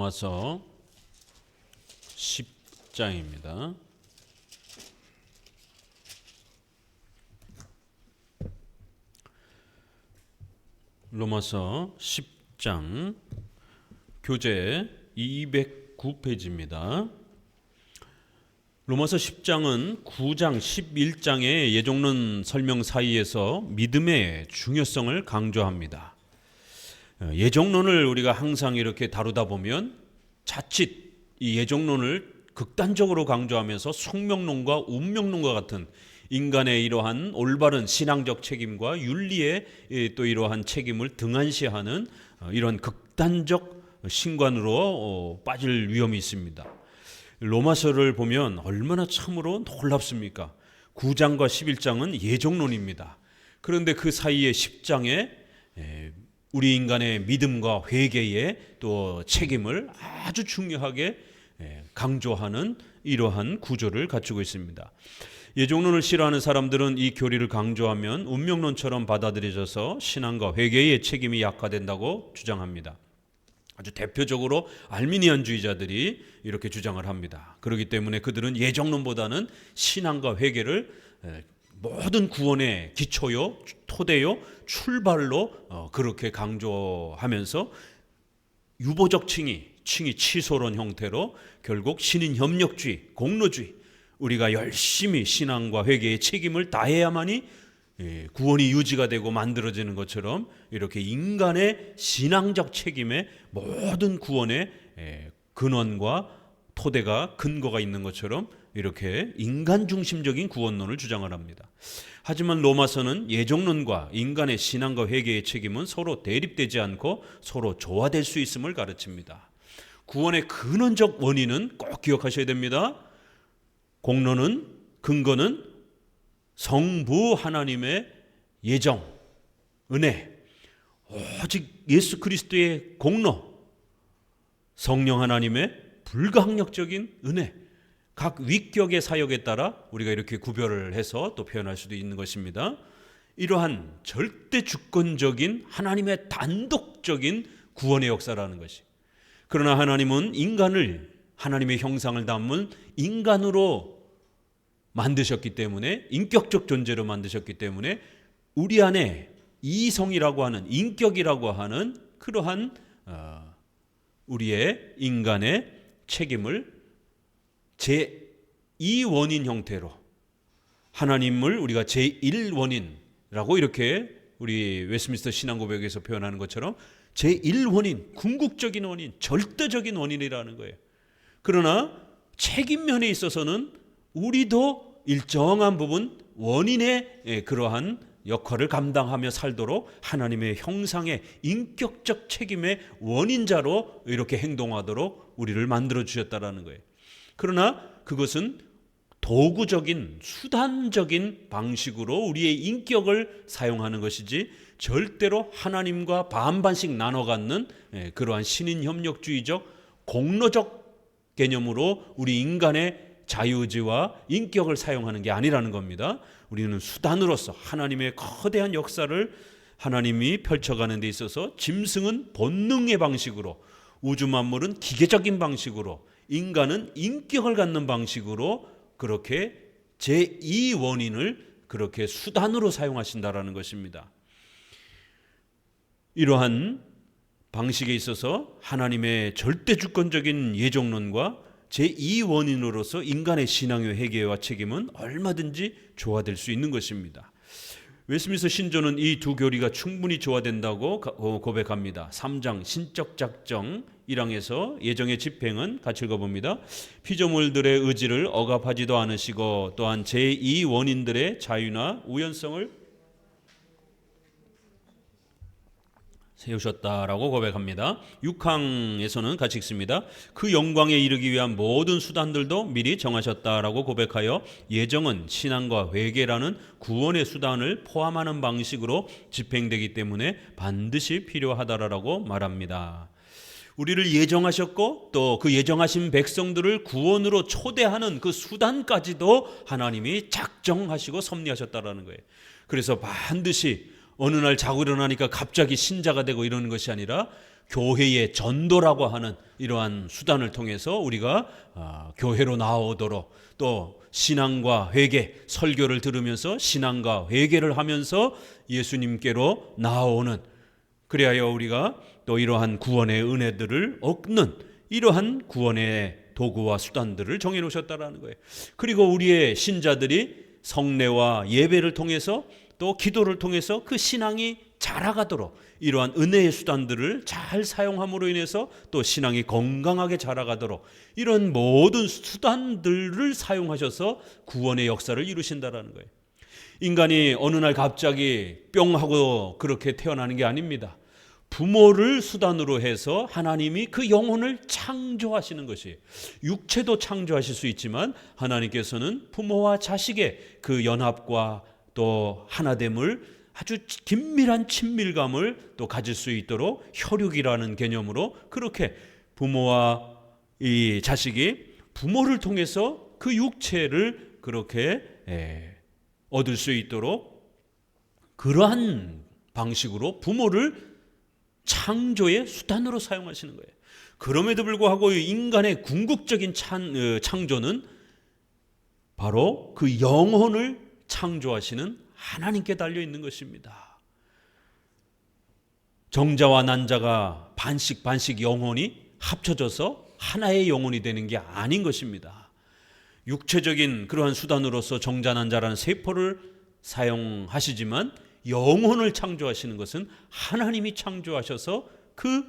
로마서 10장입니다. 로마서 10장 교재 209페이지입니다. 로마서 10장은 9장, 11장의 예종론 설명 사이에서 믿음의 중요성을 강조합니다. 예종론을 우리가 항상 이렇게 다루다 보면 자칫 이 예종론을 극단적으로 강조하면서 숙명론과 운명론과 같은 인간의 이러한 올바른 신앙적 책임과 윤리의 또 이러한 책임을 등한시하는 이런 극단적 신관으로 빠질 위험이 있습니다. 로마서를 보면 얼마나 참으로 놀랍습니까? 9장과 11장은 예종론입니다. 그런데 그 사이에 10장에 우리 인간의 믿음과 회개의 또 책임을 아주 중요하게 강조하는 이러한 구조를 갖추고 있습니다. 예종론을 싫어하는 사람들은 이 교리를 강조하면 운명론처럼 받아들여져서 신앙과 회개의 책임이 약화된다고 주장합니다. 아주 대표적으로 알미니안주의자들이 이렇게 주장을 합니다. 그렇기 때문에 그들은 예종론보다는 신앙과 회개를 모든 구원의 기초요, 토대요, 출발로 그렇게 강조하면서 유보적 칭의 치소론 형태로 결국 신인협력주의, 공로주의, 우리가 열심히 신앙과 회개의 책임을 다해야만이 구원이 유지가 되고 만들어지는 것처럼 이렇게 인간의 신앙적 책임에 모든 구원의 근원과 토대가 근거가 있는 것처럼 이렇게 인간 중심적인 구원론을 주장을 합니다. 하지만 로마서는 예종론과 인간의 신앙과 회개의 책임은 서로 대립되지 않고 서로 조화될 수 있음을 가르칩니다. 구원의 근원적 원인은 꼭 기억하셔야 됩니다. 공로는, 근거는 성부 하나님의 예정, 은혜, 오직 예수 그리스도의 공로, 성령 하나님의 불가항력적인 은혜, 각 위격의 사역에 따라 우리가 이렇게 구별을 해서 또 표현할 수도 있는 것입니다. 이러한 절대 주권적인 하나님의 단독적인 구원의 역사라는 것이. 그러나 하나님은 인간을 하나님의 형상을 담은 인간으로 만드셨기 때문에, 인격적 존재로 만드셨기 때문에 우리 안에 이성이라고 하는, 인격이라고 하는 그러한 우리의 인간의 책임을 제2원인 형태로, 하나님을 우리가 제1원인이라고 이렇게 우리 웨스트민스터 신앙고백에서 표현하는 것처럼 제1원인, 궁극적인 원인, 절대적인 원인이라는 거예요. 그러나 책임면에 있어서는 우리도 일정한 부분 원인의 그러한 역할을 감당하며 살도록 하나님의 형상의 인격적 책임의 원인자로 이렇게 행동하도록 우리를 만들어 주셨다라는 거예요. 그러나 그것은 도구적인 수단적인 방식으로 우리의 인격을 사용하는 것이지 절대로 하나님과 반반씩 나눠 갖는 그러한 신인협력주의적 공로적 개념으로 우리 인간의 자유의지와 인격을 사용하는 게 아니라는 겁니다. 우리는 수단으로서 하나님의 거대한 역사를 하나님이 펼쳐가는 데 있어서 짐승은 본능의 방식으로, 우주 만물은 기계적인 방식으로, 인간은 인격을 갖는 방식으로 그렇게 제2원인을 그렇게 수단으로 사용하신다라는 것입니다. 이러한 방식에 있어서 하나님의 절대 주권적인 예종론과 제2원인으로서 인간의 신앙의 회개와 책임은 얼마든지 조화될 수 있는 것입니다. 웨스트민스터 신조는 이 두 교리가 충분히 조화된다고 고백합니다. 3장 신적 작정 1항에서 예정의 집행은 같이 읽어봅니다. 피조물들의 의지를 억압하지도 않으시고 또한 제2원인들의 자유나 우연성을 세우셨다라고 고백합니다. 6항에서는 같이 읽습니다. 그 영광에 이르기 위한 모든 수단들도 미리 정하셨다라고 고백하여 예정은 신앙과 회개라는 구원의 수단을 포함하는 방식으로 집행되기 때문에 반드시 필요하다라고 말합니다. 우리를 예정하셨고 또 그 예정하신 백성들을 구원으로 초대하는 그 수단까지도 하나님이 작정하시고 섭리하셨다라는 거예요. 그래서 반드시 어느 날 자고 일어나니까 갑자기 신자가 되고 이러는 것이 아니라 교회의 전도라고 하는 이러한 수단을 통해서 우리가 교회로 나오도록, 또 신앙과 회개, 설교를 들으면서 신앙과 회개를 하면서 예수님께로 나오는, 그래야 우리가 또 이러한 구원의 은혜들을 얻는 이러한 구원의 도구와 수단들을 정해 놓으셨다라는 거예요. 그리고 우리의 신자들이 성례와 예배를 통해서 또 기도를 통해서 그 신앙이 자라가도록 이러한 은혜의 수단들을 잘 사용함으로 인해서 또 신앙이 건강하게 자라가도록 이런 모든 수단들을 사용하셔서 구원의 역사를 이루신다라는 거예요. 인간이 어느 날 갑자기 뿅 하고 그렇게 태어나는 게 아닙니다. 부모를 수단으로 해서 하나님이 그 영혼을 창조하시는 것이에요. 육체도 창조하실 수 있지만 하나님께서는 부모와 자식의 그 연합과 또 하나됨을, 아주 긴밀한 친밀감을 또 가질 수 있도록 혈육이라는 개념으로 그렇게 부모와 이 자식이 부모를 통해서 그 육체를 그렇게 얻을 수 있도록 그러한 방식으로 부모를 창조의 수단으로 사용하시는 거예요. 그럼에도 불구하고 인간의 궁극적인 창조는 바로 그 영혼을 창조하시는 하나님께 달려 있는 것입니다. 정자와 난자가 반씩 영혼이 합쳐져서 하나의 영혼이 되는 게 아닌 것입니다. 육체적인 그러한 수단으로서 정자 난자라는 세포를 사용하시지만 영혼을 창조하시는 것은 하나님이 창조하셔서 그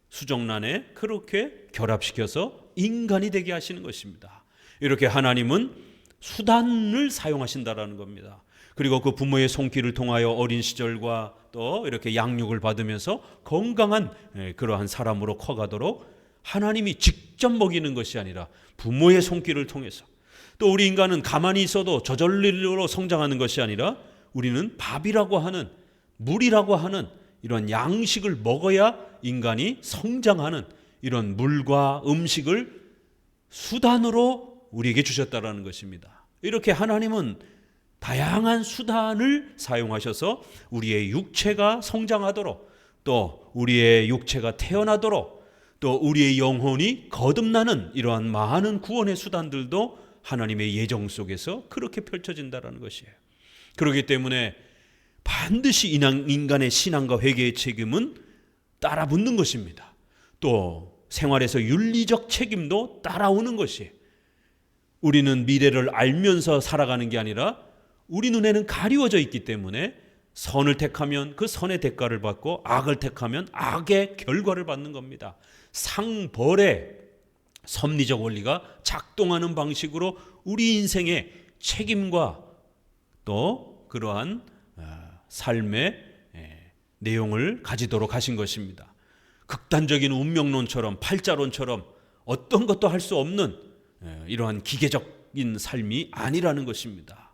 수정란에 그렇게 결합시켜서 인간이 되게 하시는 것입니다. 이렇게 하나님은 수단을 사용하신다라는 겁니다. 그리고 그 부모의 손길을 통하여 어린 시절과 또 이렇게 양육을 받으면서 건강한 그러한 사람으로 커가도록 하나님이 직접 먹이는 것이 아니라 부모의 손길을 통해서, 또 우리 인간은 가만히 있어도 저절로 성장하는 것이 아니라 우리는 밥이라고 하는, 물이라고 하는 이런 양식을 먹어야 인간이 성장하는 이런 물과 음식을 수단으로 우리에게 주셨다라는 것입니다. 이렇게 하나님은 다양한 수단을 사용하셔서 우리의 육체가 성장하도록, 또 우리의 육체가 태어나도록, 또 우리의 영혼이 거듭나는 이러한 많은 구원의 수단들도 하나님의 예정 속에서 그렇게 펼쳐진다라는 것이에요. 그렇기 때문에 반드시 인간의 신앙과 회개의 책임은 따라붙는 것입니다. 또 생활에서 윤리적 책임도 따라오는 것이에요. 우리는 미래를 알면서 살아가는 게 아니라 우리 눈에는 가리워져 있기 때문에 선을 택하면 그 선의 대가를 받고 악을 택하면 악의 결과를 받는 겁니다. 상벌의 섭리적 원리가 작동하는 방식으로 우리 인생의 책임과 또 그러한 삶의 내용을 가지도록 하신 것입니다. 극단적인 운명론처럼 팔자론처럼 어떤 것도 할 수 없는 이러한 기계적인 삶이 아니라는 것입니다.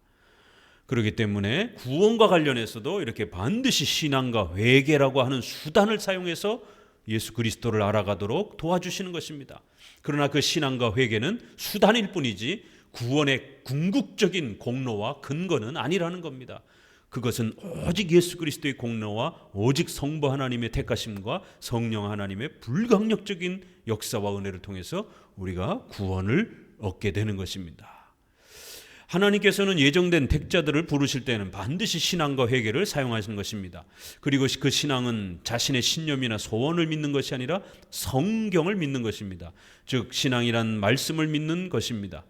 그렇기 때문에 구원과 관련해서도 이렇게 반드시 신앙과 회개라고 하는 수단을 사용해서 예수 그리스도를 알아가도록 도와주시는 것입니다. 그러나 그 신앙과 회개는 수단일 뿐이지 구원의 궁극적인 공로와 근거는 아니라는 겁니다. 그것은 오직 예수 그리스도의 공로와 오직 성부 하나님의 택하심과 성령 하나님의 불강력적인 역사와 은혜를 통해서 우리가 구원을 얻게 되는 것입니다. 하나님께서는 예정된 택자들을 부르실 때는 반드시 신앙과 회개를 사용하시는 것입니다. 그리고 그 신앙은 자신의 신념이나 소원을 믿는 것이 아니라 성경을 믿는 것입니다. 즉 신앙이란 말씀을 믿는 것입니다.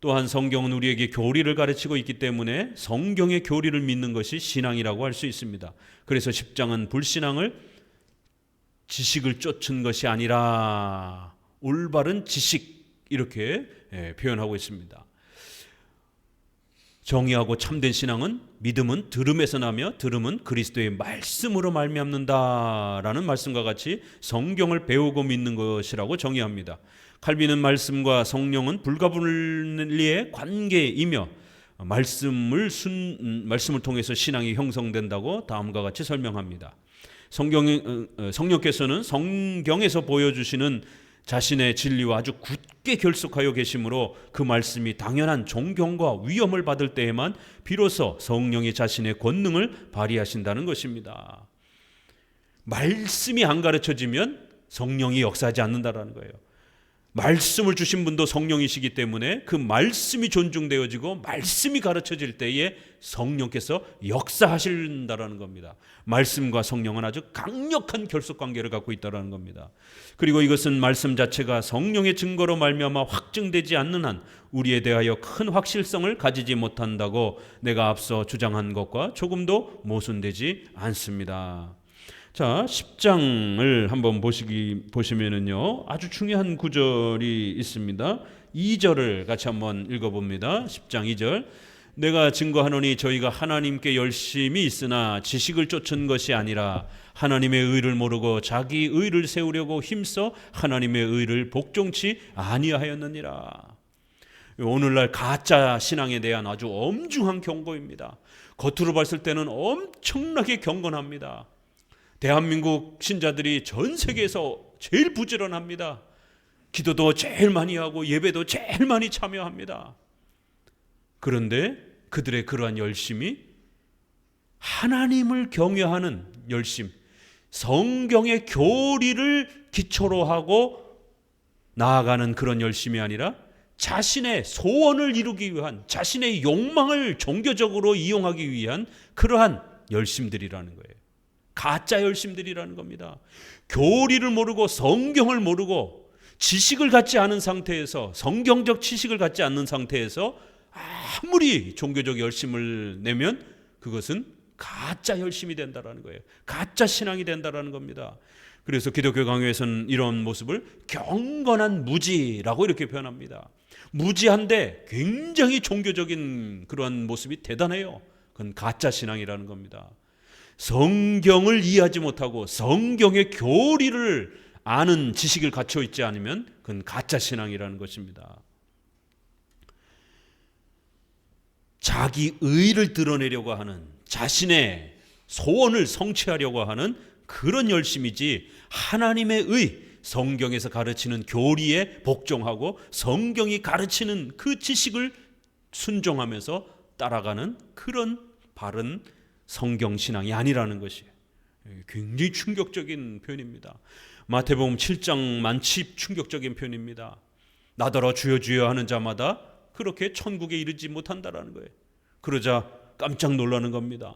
또한 성경은 우리에게 교리를 가르치고 있기 때문에 성경의 교리를 믿는 것이 신앙이라고 할 수 있습니다. 그래서 10장은 불신앙을 지식을 쫓은 것이 아니라 올바른 지식, 이렇게 표현하고 있습니다. 정의하고 참된 신앙은 믿음은 들음에서 나며 들음은 그리스도의 말씀으로 말미암는다라는 말씀과 같이 성경을 배우고 믿는 것이라고 정의합니다. 칼빈은 말씀과 성령은 불가분리의 관계이며 말씀을 통해서 신앙이 형성된다고 다음과 같이 설명합니다. 성령께서는 성경에서 보여주시는 자신의 진리와 아주 굳게 결속하여 계심으로 그 말씀이 당연한 존경과 위엄을 받을 때에만 비로소 성령이 자신의 권능을 발휘하신다는 것입니다. 말씀이 안 가르쳐지면 성령이 역사하지 않는다라는 거예요. 말씀을 주신 분도 성령이시기 때문에 그 말씀이 존중되어지고 말씀이 가르쳐질 때에 성령께서 역사하신다라는 겁니다. 말씀과 성령은 아주 강력한 결속관계를 갖고 있다는 겁니다. 그리고 이것은 말씀 자체가 성령의 증거로 말미암아 확증되지 않는 한 우리에 대하여 큰 확실성을 가지지 못한다고 내가 앞서 주장한 것과 조금도 모순되지 않습니다. 자, 10장을 한번 보시면은요, 아주 중요한 구절이 있습니다. 2절을 같이 한번 읽어봅니다. 10장 2절. 내가 증거하노니 저희가 하나님께 열심히 있으나 지식을 쫓은 것이 아니라 하나님의 의를 모르고 자기 의를 세우려고 힘써 하나님의 의를 복종치 아니하였느니라. 오늘날 가짜 신앙에 대한 아주 엄중한 경고입니다. 겉으로 봤을 때는 엄청나게 경건합니다. 대한민국 신자들이 전 세계에서 제일 부지런합니다. 기도도 제일 많이 하고 예배도 제일 많이 참여합니다. 그런데 그들의 그러한 열심이 하나님을 경외하는 열심, 성경의 교리를 기초로 하고 나아가는 그런 열심이 아니라 자신의 소원을 이루기 위한, 자신의 욕망을 종교적으로 이용하기 위한 그러한 열심들이라는 거예요. 가짜 열심들이라는 겁니다. 교리를 모르고 성경을 모르고 지식을 갖지 않은 상태에서, 성경적 지식을 갖지 않는 상태에서 아무리 종교적 열심을 내면 그것은 가짜 열심이 된다라는 거예요. 가짜 신앙이 된다라는 겁니다. 그래서 기독교 강요에서는 이런 모습을 경건한 무지라고 이렇게 표현합니다. 무지한데 굉장히 종교적인 그러한 모습이 대단해요. 그건 가짜 신앙이라는 겁니다. 성경을 이해하지 못하고 성경의 교리를 아는 지식을 갖춰 있지 않으면 그건 가짜 신앙이라는 것입니다. 자기 의를 드러내려고 하는, 자신의 소원을 성취하려고 하는 그런 열심이지, 하나님의 의, 성경에서 가르치는 교리에 복종하고 성경이 가르치는 그 지식을 순종하면서 따라가는 그런 바른 성경신앙이 아니라는 것이에요. 굉장히 충격적인 표현입니다. 마태복음 7장 만치 충격적인 표현입니다. 나더러 주여 주여 하는 자마다 그렇게 천국에 이르지 못한다라는 거예요. 그러자 깜짝 놀라는 겁니다.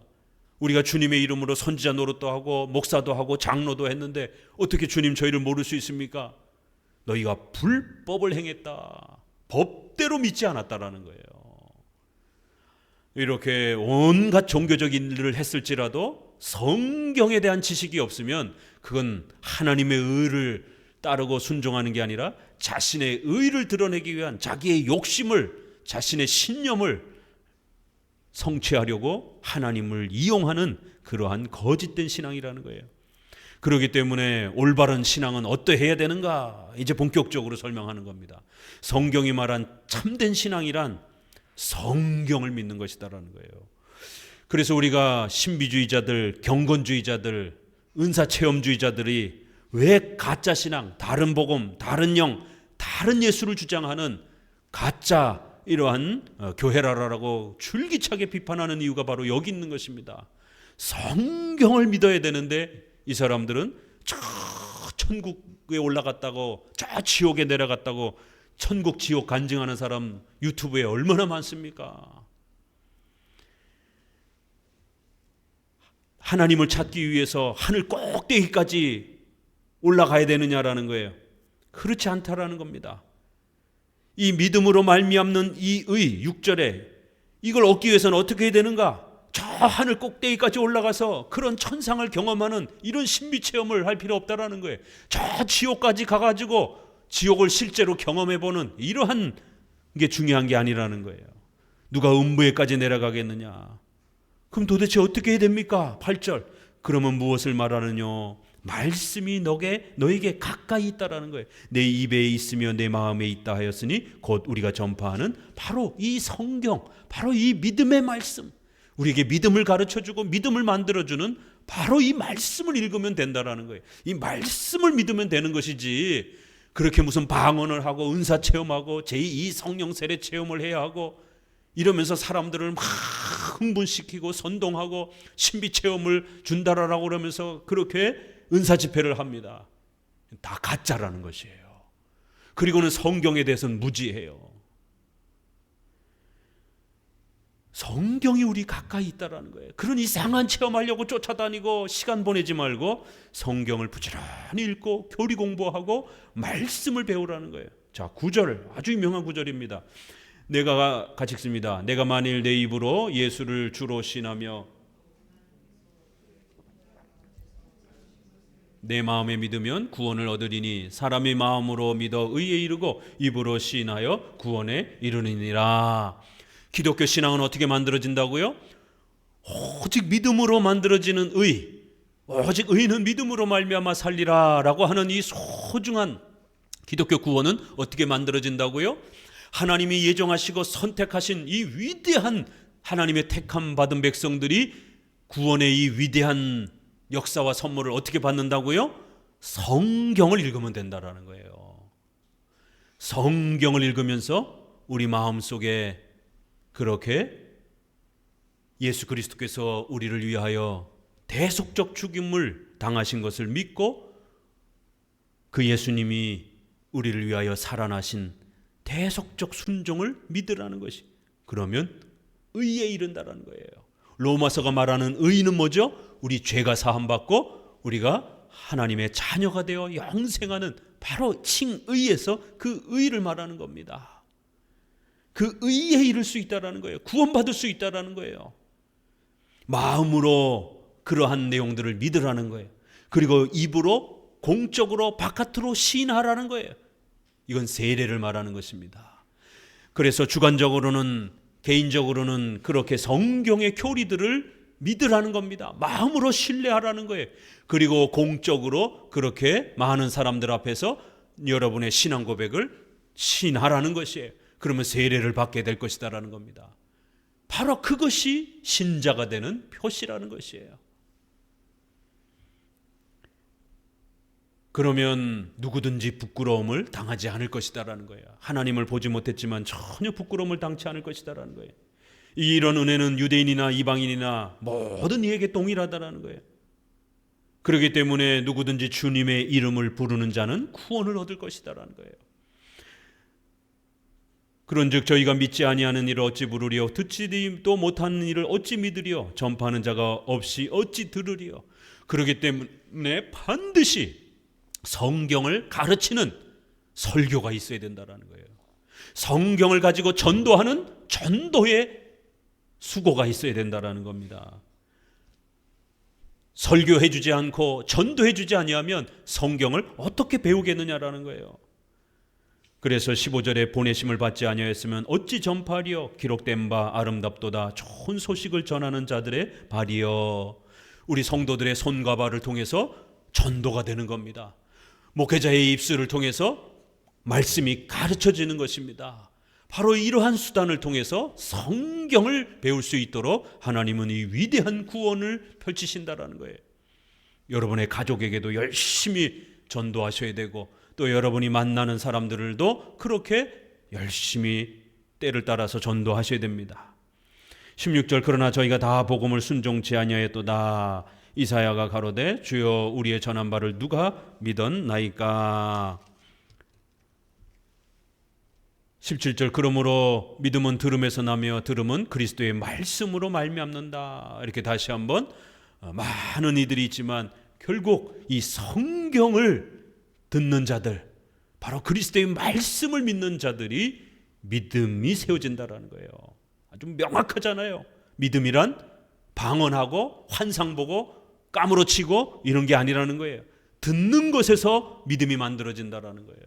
우리가 주님의 이름으로 선지자 노릇도 하고 목사도 하고 장로도 했는데 어떻게 주님 저희를 모를 수 있습니까? 너희가 불법을 행했다, 법대로 믿지 않았다라는 거예요. 이렇게 온갖 종교적인 일을 했을지라도 성경에 대한 지식이 없으면 그건 하나님의 의를 따르고 순종하는 게 아니라 자신의 의를 드러내기 위한 자기의 욕심을, 자신의 신념을 성취하려고 하나님을 이용하는 그러한 거짓된 신앙이라는 거예요. 그렇기 때문에 올바른 신앙은 어떠해야 되는가, 이제 본격적으로 설명하는 겁니다. 성경이 말한 참된 신앙이란 성경을 믿는 것이다라는 거예요. 그래서 우리가 신비주의자들, 경건주의자들, 은사체험주의자들이 왜 가짜 신앙, 다른 복음, 다른 영, 다른 예수를 주장하는 가짜 이러한 교회라라고 줄기차게 비판하는 이유가 바로 여기 있는 것입니다. 성경을 믿어야 되는데 이 사람들은 저 천국에 올라갔다고, 저 지옥에 내려갔다고 천국 지옥 간증하는 사람 유튜브에 얼마나 많습니까? 하나님을 찾기 위해서 하늘 꼭대기까지 올라가야 되느냐라는 거예요. 그렇지 않다라는 겁니다. 이 믿음으로 말미암는 이 의 6절에 이걸 얻기 위해서는 어떻게 해야 되는가? 저 하늘 꼭대기까지 올라가서 그런 천상을 경험하는 이런 신비 체험을 할 필요 없다라는 거예요. 저 지옥까지 가가지고 지옥을 실제로 경험해보는 이러한 게 중요한 게 아니라는 거예요. 누가 음부에까지 내려가겠느냐? 그럼 도대체 어떻게 해야 됩니까? 8절. 그러면 무엇을 말하느냐? 말씀이 너에게 가까이 있다라는 거예요. 내 입에 있으며 내 마음에 있다 하였으니 곧 우리가 전파하는 바로 이 성경, 바로 이 믿음의 말씀, 우리에게 믿음을 가르쳐주고 믿음을 만들어주는 바로 이 말씀을 읽으면 된다라는 거예요. 이 말씀을 믿으면 되는 것이지, 그렇게 무슨 방언을 하고 은사 체험하고 제2 성령 세례 체험을 해야 하고 이러면서 사람들을 막 흥분시키고 선동하고 신비 체험을 준다라고 그러면서 그렇게 은사 집회를 합니다. 다 가짜라는 것이에요. 그리고는 성경에 대해서는 무지해요. 성경이 우리 가까이 있다라는 거예요. 그런 이상한 체험하려고 쫓아다니고 시간 보내지 말고 성경을 부지런히 읽고 교리 공부하고 말씀을 배우라는 거예요. 자, 9절 아주 유명한 구절입니다. 내가 같이 읽습니다. 내가 만일 내 입으로 예수를 주로 신하며 내 마음에 믿으면 구원을 얻으리니 사람이 마음으로 믿어 의에 이르고 입으로 시인하여 구원에 이르느니라. 기독교 신앙은 어떻게 만들어진다고요? 오직 믿음으로 만들어지는 의, 오직 의는 믿음으로 말미암아 살리라 라고 하는 이 소중한 기독교 구원은 어떻게 만들어진다고요? 하나님이 예정하시고 선택하신 이 위대한 하나님의 택함 받은 백성들이 구원의 이 위대한 역사와 선물을 어떻게 받는다고요? 성경을 읽으면 된다라는 거예요. 성경을 읽으면서 우리 마음속에 그렇게 예수 그리스도께서 우리를 위하여 대속적 죽임을 당하신 것을 믿고 그 예수님이 우리를 위하여 살아나신 대속적 순종을 믿으라는 것이, 그러면 의에 이른다라는 거예요. 로마서가 말하는 의는 뭐죠? 우리 죄가 사함받고 우리가 하나님의 자녀가 되어 영생하는 바로 칭의에서 그 의를 말하는 겁니다. 그 의에 이를 수 있다라는 거예요. 구원받을 수 있다라는 거예요. 마음으로 그러한 내용들을 믿으라는 거예요. 그리고 입으로 공적으로 바깥으로 시인하라는 거예요. 이건 세례를 말하는 것입니다. 그래서 주관적으로는 개인적으로는 그렇게 성경의 교리들을 믿으라는 겁니다. 마음으로 신뢰하라는 거예요. 그리고 공적으로 그렇게 많은 사람들 앞에서 여러분의 신앙 고백을 시인하라는 것이에요. 그러면 세례를 받게 될 것이다라는 겁니다. 바로 그것이 신자가 되는 표시라는 것이에요. 그러면 누구든지 부끄러움을 당하지 않을 것이다라는 거예요. 하나님을 보지 못했지만 전혀 부끄러움을 당치 않을 것이다라는 거예요. 이런 은혜는 유대인이나 이방인이나 모든 이에게 동일하다라는 거예요. 그렇기 때문에 누구든지 주님의 이름을 부르는 자는 구원을 얻을 것이다라는 거예요. 그런즉 저희가 믿지 아니하는 일을 어찌 부르리요? 듣지도 못하는 일을 어찌 믿으리요? 전파하는 자가 없이 어찌 들으리요? 그렇기 때문에 반드시 성경을 가르치는 설교가 있어야 된다는 거예요. 성경을 가지고 전도하는 전도의 수고가 있어야 된다는 겁니다. 설교해주지 않고 전도해주지 아니하면 성경을 어떻게 배우겠느냐라는 거예요. 그래서 15절에 보내심을 받지 아니하였으면 어찌 전파하리요? 기록된 바 아름답도다 좋은 소식을 전하는 자들의 발이요. 우리 성도들의 손과 발을 통해서 전도가 되는 겁니다. 목회자의 입술을 통해서 말씀이 가르쳐지는 것입니다. 바로 이러한 수단을 통해서 성경을 배울 수 있도록 하나님은 이 위대한 구원을 펼치신다라는 거예요. 여러분의 가족에게도 열심히 전도하셔야 되고 또 여러분이 만나는 사람들도 그렇게 열심히 때를 따라서 전도하셔야 됩니다. 16절 그러나 저희가 다 복음을 순종치 아니하였도다. 이사야가 가로되 주여 우리의 전한 바를 누가 믿었나이까. 17절 그러므로 믿음은 들음에서 나며 들음은 그리스도의 말씀으로 말미암는다. 이렇게 다시 한번 많은 이들이 있지만 결국 이 성경을 듣는 자들, 바로 그리스도의 말씀을 믿는 자들이 믿음이 세워진다라는 거예요. 아주 명확하잖아요. 믿음이란 방언하고 환상 보고 까무러치고 이런 게 아니라는 거예요. 듣는 것에서 믿음이 만들어진다라는 거예요.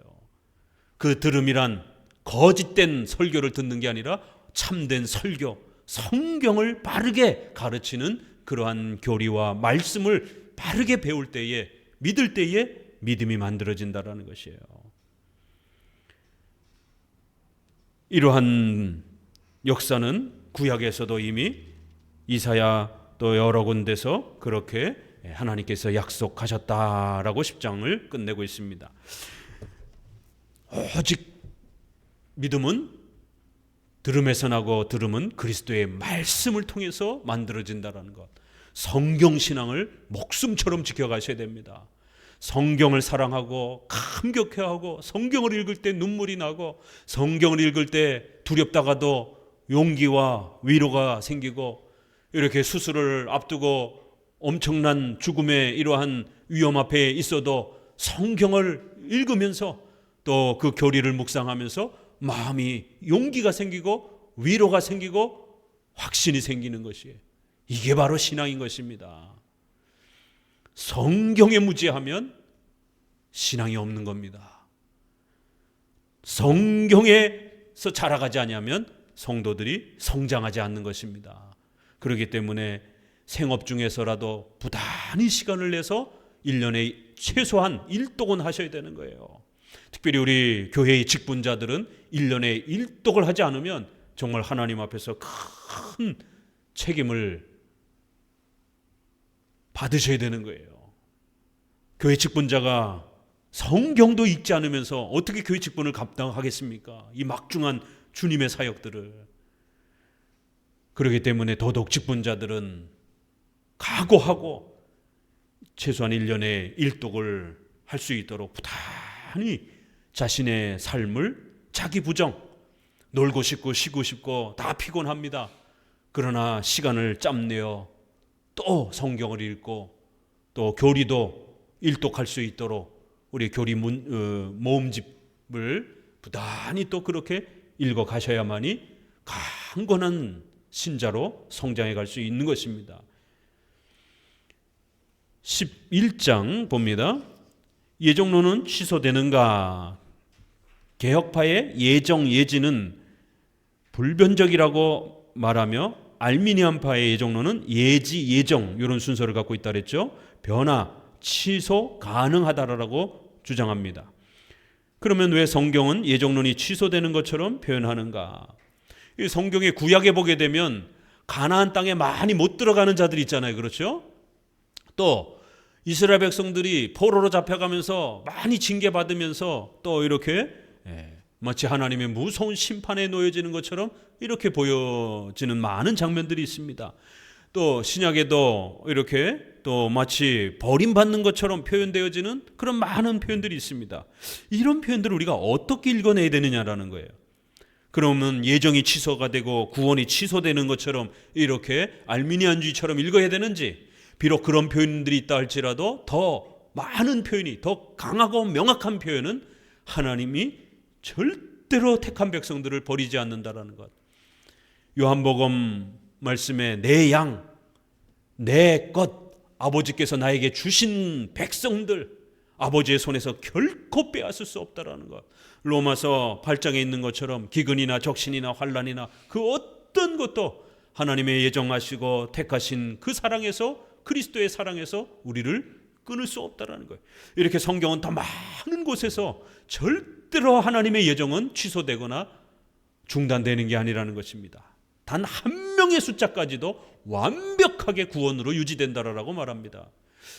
그 들음이란 거짓된 설교를 듣는 게 아니라 참된 설교, 성경을 바르게 가르치는 그러한 교리와 말씀을 바르게 배울 때에, 믿을 때에 믿음이 만들어진다라는 것이에요. 이러한 역사는 구약에서도 이미 이사야 또 여러 군데서 그렇게 하나님께서 약속하셨다라고 10장을 끝내고 있습니다. 오직 믿음은 들음에서 나고 들음은 그리스도의 말씀을 통해서 만들어진다는 것. 성경 신앙을 목숨처럼 지켜가셔야 됩니다. 성경을 사랑하고 감격해하고 성경을 읽을 때 눈물이 나고 성경을 읽을 때 두렵다가도 용기와 위로가 생기고 이렇게 수술을 앞두고 엄청난 죽음의 이러한 위험 앞에 있어도 성경을 읽으면서 또 그 교리를 묵상하면서 마음이 용기가 생기고 위로가 생기고 확신이 생기는 것이에요. 이게 바로 신앙인 것입니다. 성경에 무지하면 신앙이 없는 겁니다. 성경에서 자라가지 않으면 성도들이 성장하지 않는 것입니다. 그렇기 때문에 생업 중에서라도 부단히 시간을 내서 1년에 최소한 1독은 하셔야 되는 거예요. 특별히 우리 교회의 직분자들은 1년에 1독을 하지 않으면 정말 하나님 앞에서 큰 책임을 받으셔야 되는 거예요. 교회 직분자가 성경도 읽지 않으면서 어떻게 교회 직분을 감당하겠습니까? 이 막중한 주님의 사역들을. 그렇기 때문에 더더욱 직분자들은 각오하고 최소한 1년에 1독을 할 수 있도록 부단히 자신의 삶을 자기 부정, 놀고 싶고 쉬고 싶고 다 피곤합니다. 그러나 시간을 짬내어 또 성경을 읽고 또 교리도 일독할 수 있도록 우리 교리 모음집을 부단히 또 그렇게 읽어 가셔야만이 강건한 신자로 성장해 갈 수 있는 것입니다. 11장 봅니다. 예정론은 취소되는가? 개혁파의 예정 예지는 불변적이라고 말하며 알미니안파의 예정론은 예지 예정 이런 순서를 갖고 있다 그랬죠. 변화, 취소 가능하다라고 주장합니다. 그러면 왜 성경은 예정론이 취소되는 것처럼 표현하는가? 이 성경의 구약에 보게 되면 가나안 땅에 많이 못 들어가는 자들이 있잖아요. 그렇죠? 또 이스라엘 백성들이 포로로 잡혀가면서 많이 징계받으면서 또 이렇게 마치 하나님의 무서운 심판에 놓여지는 것처럼 이렇게 보여지는 많은 장면들이 있습니다. 또 신약에도 이렇게 또 마치 버림받는 것처럼 표현되어지는 그런 많은 표현들이 있습니다. 이런 표현들을 우리가 어떻게 읽어내야 되느냐라는 거예요. 그러면 예정이 취소가 되고 구원이 취소되는 것처럼 이렇게 알미니안주의처럼 읽어야 되는지, 비록 그런 표현들이 있다 할지라도 더 많은 표현이, 더 강하고 명확한 표현은 하나님이 절대로 택한 백성들을 버리지 않는다라는 것. 요한복음 말씀에 내 양, 내 것, 아버지께서 나에게 주신 백성들, 아버지의 손에서 결코 빼앗을 수 없다라는 것. 로마서 8장에 있는 것처럼 기근이나 적신이나 환난이나 그 어떤 것도 하나님의 예정하시고 택하신 그 사랑에서, 그리스도의 사랑에서 우리를 끊을 수 없다라는 거예요. 이렇게 성경은 더 많은 곳에서 절대로 하나님의 예정은 취소되거나 중단되는 게 아니라는 것입니다. 단 한 명의 숫자까지도 완벽하게 구원으로 유지된다라고 말합니다.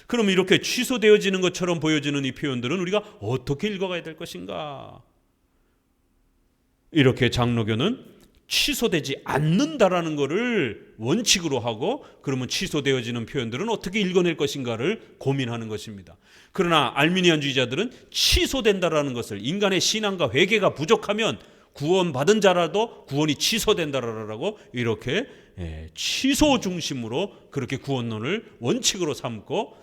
그럼 이렇게 취소되어지는 것처럼 보여지는 이 표현들은 우리가 어떻게 읽어가야 될 것인가? 이렇게 장로교는 취소되지 않는다라는 것을 원칙으로 하고, 그러면 취소되어지는 표현들은 어떻게 읽어낼 것인가를 고민하는 것입니다. 그러나 알미니안주의자들은 취소된다라는 것을, 인간의 신앙과 회개가 부족하면 구원받은 자라도 구원이 취소된다라고 이렇게 취소 중심으로 그렇게 구원론을 원칙으로 삼고,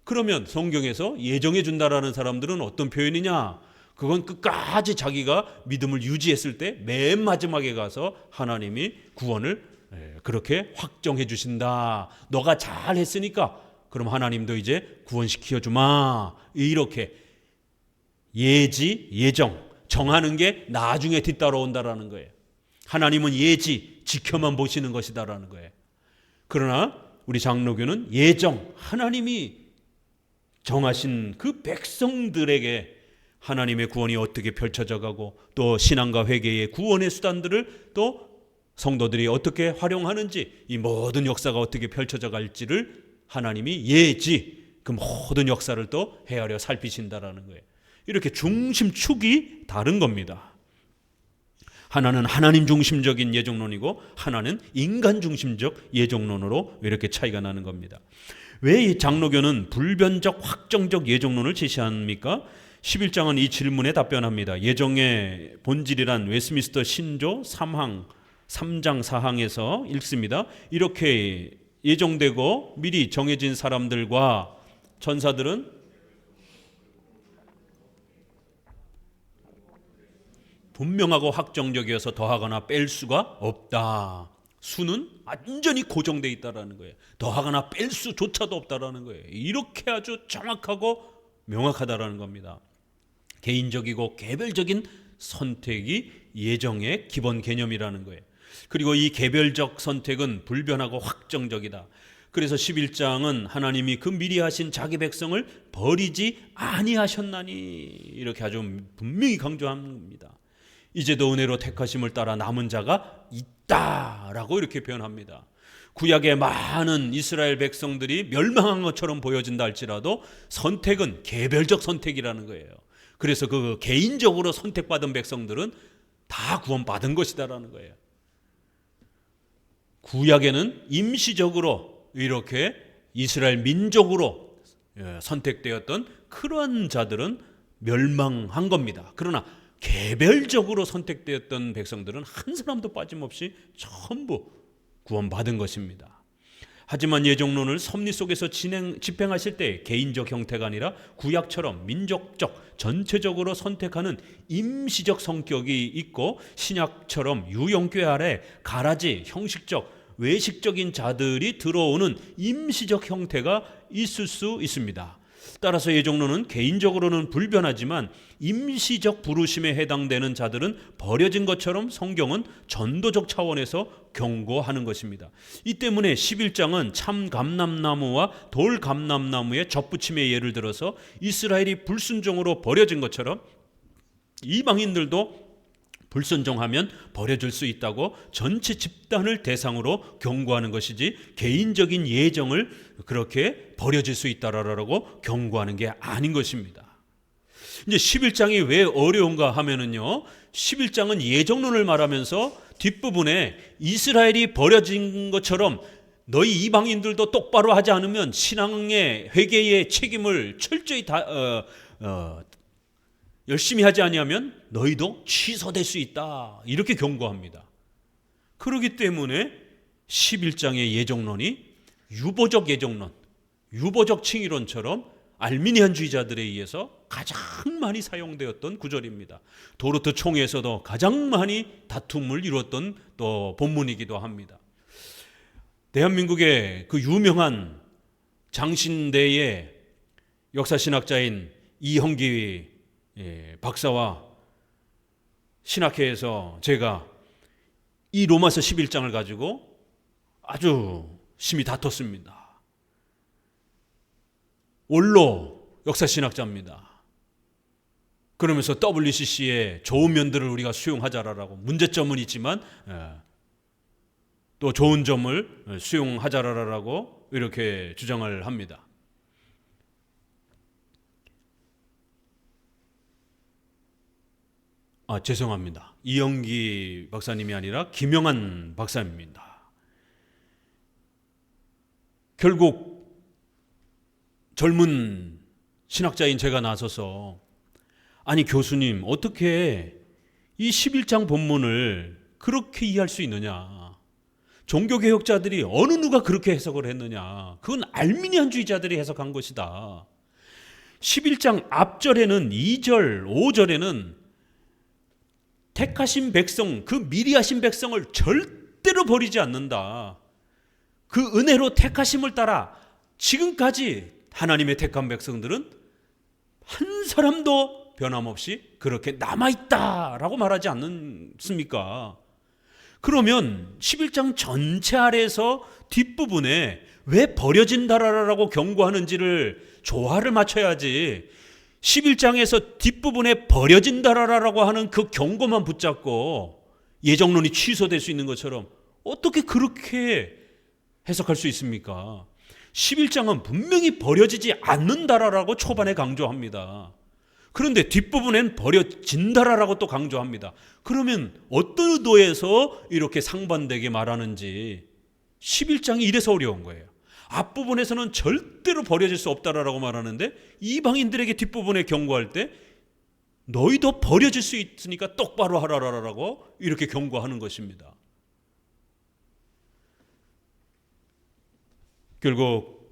그러면 성경에서 예정해 준다라는 사람들은 어떤 표현이냐? 그건 끝까지 자기가 믿음을 유지했을 때 맨 마지막에 가서 하나님이 구원을 그렇게 확정해 주신다. 너가 잘했으니까 그럼 하나님도 이제 구원시켜 주마. 이렇게 예지, 예정 정하는 게 나중에 뒤따라온다라는 거예요. 하나님은 예지, 지켜만 보시는 것이다라는 거예요. 그러나 우리 장로교는 예정, 하나님이 정하신 그 백성들에게 하나님의 구원이 어떻게 펼쳐져 가고, 또 신앙과 회개의 구원의 수단들을 또 성도들이 어떻게 활용하는지, 이 모든 역사가 어떻게 펼쳐져 갈지를 하나님이 예지, 그 모든 역사를 또 헤아려 살피신다라는 거예요. 이렇게 중심축이 다른 겁니다. 하나는 하나님 중심적인 예정론이고 하나는 인간 중심적 예정론으로 이렇게 차이가 나는 겁니다. 왜 이 장로교는 불변적 확정적 예정론을 제시합니까? 11장은 이 질문에 답변합니다. 예정의 본질이란 웨스트민스터 신조 3장 4항에서 읽습니다. 이렇게 예정되고 미리 정해진 사람들과 천사들은 분명하고 확정적이어서 더하거나 뺄 수가 없다. 수는 완전히 고정되어 있다라는 거예요. 더하거나 뺄 수조차도 없다라는 거예요. 이렇게 아주 정확하고 명확하다라는 겁니다. 개인적이고 개별적인 선택이 예정의 기본 개념이라는 거예요. 그리고 이 개별적 선택은 불변하고 확정적이다. 그래서 11장은 하나님이 그 미리 하신 자기 백성을 버리지 아니하셨나니 이렇게 아주 분명히 강조합니다. 이제도 은혜로 택하심을 따라 남은 자가 있다라고 이렇게 표현합니다. 구약의 많은 이스라엘 백성들이 멸망한 것처럼 보여진다 할지라도 선택은 개별적 선택이라는 거예요. 그래서 그 개인적으로 선택받은 백성들은 다 구원받은 것이다라는 거예요. 구약에는 임시적으로 이렇게 이스라엘 민족으로 선택되었던 그러한 자들은 멸망한 겁니다. 그러나 개별적으로 선택되었던 백성들은 한 사람도 빠짐없이 전부 구원받은 것입니다. 하지만 예정론을 섭리 속에서 집행하실 때 개인적 형태가 아니라 구약처럼 민족적, 전체적으로 선택하는 임시적 성격이 있고 신약처럼 유형궤 아래 가라지, 형식적, 외식적인 자들이 들어오는 임시적 형태가 있을 수 있습니다. 따라서 예정론은 개인적으로는 불변하지만 임시적 부르심에 해당되는 자들은 버려진 것처럼 성경은 전도적 차원에서 경고하는 것입니다. 이 때문에 11장은 참 감람나무와 돌 감람나무의 접붙임의 예를 들어서 이스라엘이 불순종으로 버려진 것처럼 이방인들도 불순종하면 버려질 수 있다고 전체 집단을 대상으로 경고하는 것이지 개인적인 예정을 그렇게 버려질 수 있다라고 경고하는 게 아닌 것입니다. 이제 11장이 왜 어려운가 하면은요, 11장은 예정론을 말하면서 뒷부분에 이스라엘이 버려진 것처럼 너희 이방인들도 똑바로 하지 않으면 신앙의 회개의 책임을 철저히 열심히 하지 아니하면 너희도 취소될 수 있다. 이렇게 경고합니다. 그렇기 때문에 11장의 예정론이 유보적 예정론, 유보적 칭의론처럼 알미니안주의자들에 의해서 가장 많이 사용되었던 구절입니다. 도르트 총회에서도 가장 많이 다툼을 이루었던 또 본문이기도 합니다. 대한민국의 그 유명한 장신대의 역사신학자인 이형기 박사와 신학회에서 제가 이 로마서 11장을 가지고 아주 심히 다퉜습니다. 원로 역사신학자입니다. 그러면서 WCC의 좋은 면들을 우리가 수용하자라고, 문제점은 있지만 또 좋은 점을 수용하자라고 이렇게 주장을 합니다. 죄송합니다. 이영기 박사님이 아니라 김영한 박사입니다. 결국 젊은 신학자인 제가 나서서 아니 교수님 어떻게 이 11장 본문을 그렇게 이해할 수 있느냐, 종교개혁자들이 어느 누가 그렇게 해석을 했느냐, 그건 알미니안주의자들이 해석한 것이다. 11장 앞절에는 2절 5절에는 택하신 백성, 그 미리 하신 백성을 절대로 버리지 않는다. 그 은혜로 택하심을 따라 지금까지 하나님의 택한 백성들은 한 사람도 변함없이 그렇게 남아있다라고 말하지 않습니까? 그러면 11장 전체 아래에서 뒷부분에 왜 버려진다라고 경고하는지를 조화를 맞춰야지 11장에서 뒷부분에 버려진다라고 하는 그 경고만 붙잡고 예정론이 취소될 수 있는 것처럼 어떻게 그렇게 해석할 수 있습니까? 11장은 분명히 버려지지 않는다라고 초반에 강조합니다. 그런데 뒷부분엔 버려진다라고 또 강조합니다. 그러면 어떤 의도에서 이렇게 상반되게 말하는지 11장이 이래서 어려운 거예요. 앞부분에서는 절대로 버려질 수 없다라고 말하는데 이방인들에게 뒷부분에 경고할 때 너희도 버려질 수 있으니까 똑바로 하라라고 이렇게 경고하는 것입니다. 결국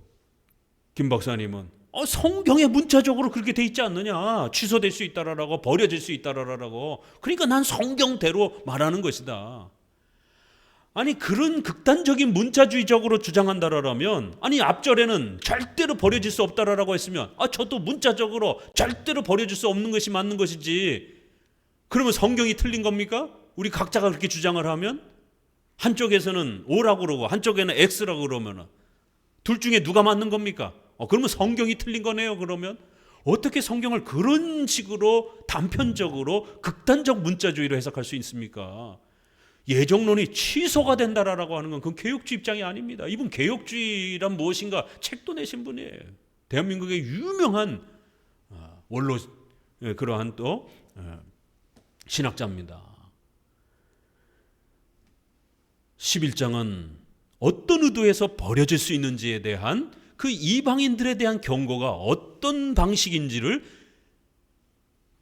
김 박사님은 성경에 문자적으로 그렇게 돼 있지 않느냐, 취소될 수 있다라고, 버려질 수 있다라고, 그러니까 난 성경대로 말하는 것이다. 아니 그런 극단적인 문자주의적으로 주장한다라면, 아니 앞절에는 절대로 버려질 수 없다라고 했으면 저도 문자적으로 절대로 버려질 수 없는 것이 맞는 것이지, 그러면 성경이 틀린 겁니까? 우리 각자가 그렇게 주장을 하면 한쪽에서는 O라고 그러고 한쪽에는 X라고 그러면 둘 중에 누가 맞는 겁니까? 그러면 성경이 틀린 거네요. 그러면 어떻게 성경을 그런 식으로 단편적으로 극단적 문자주의로 해석할 수 있습니까? 예정론이 취소가 된다라고 하는 건 그건 개혁주의 입장이 아닙니다. 이분 개혁주의란 무엇인가 책도 내신 분이에요. 대한민국의 유명한 원로, 그러한 또 신학자입니다. 11장은 어떤 의도에서 버려질 수 있는지에 대한 그 이방인들에 대한 경고가 어떤 방식인지를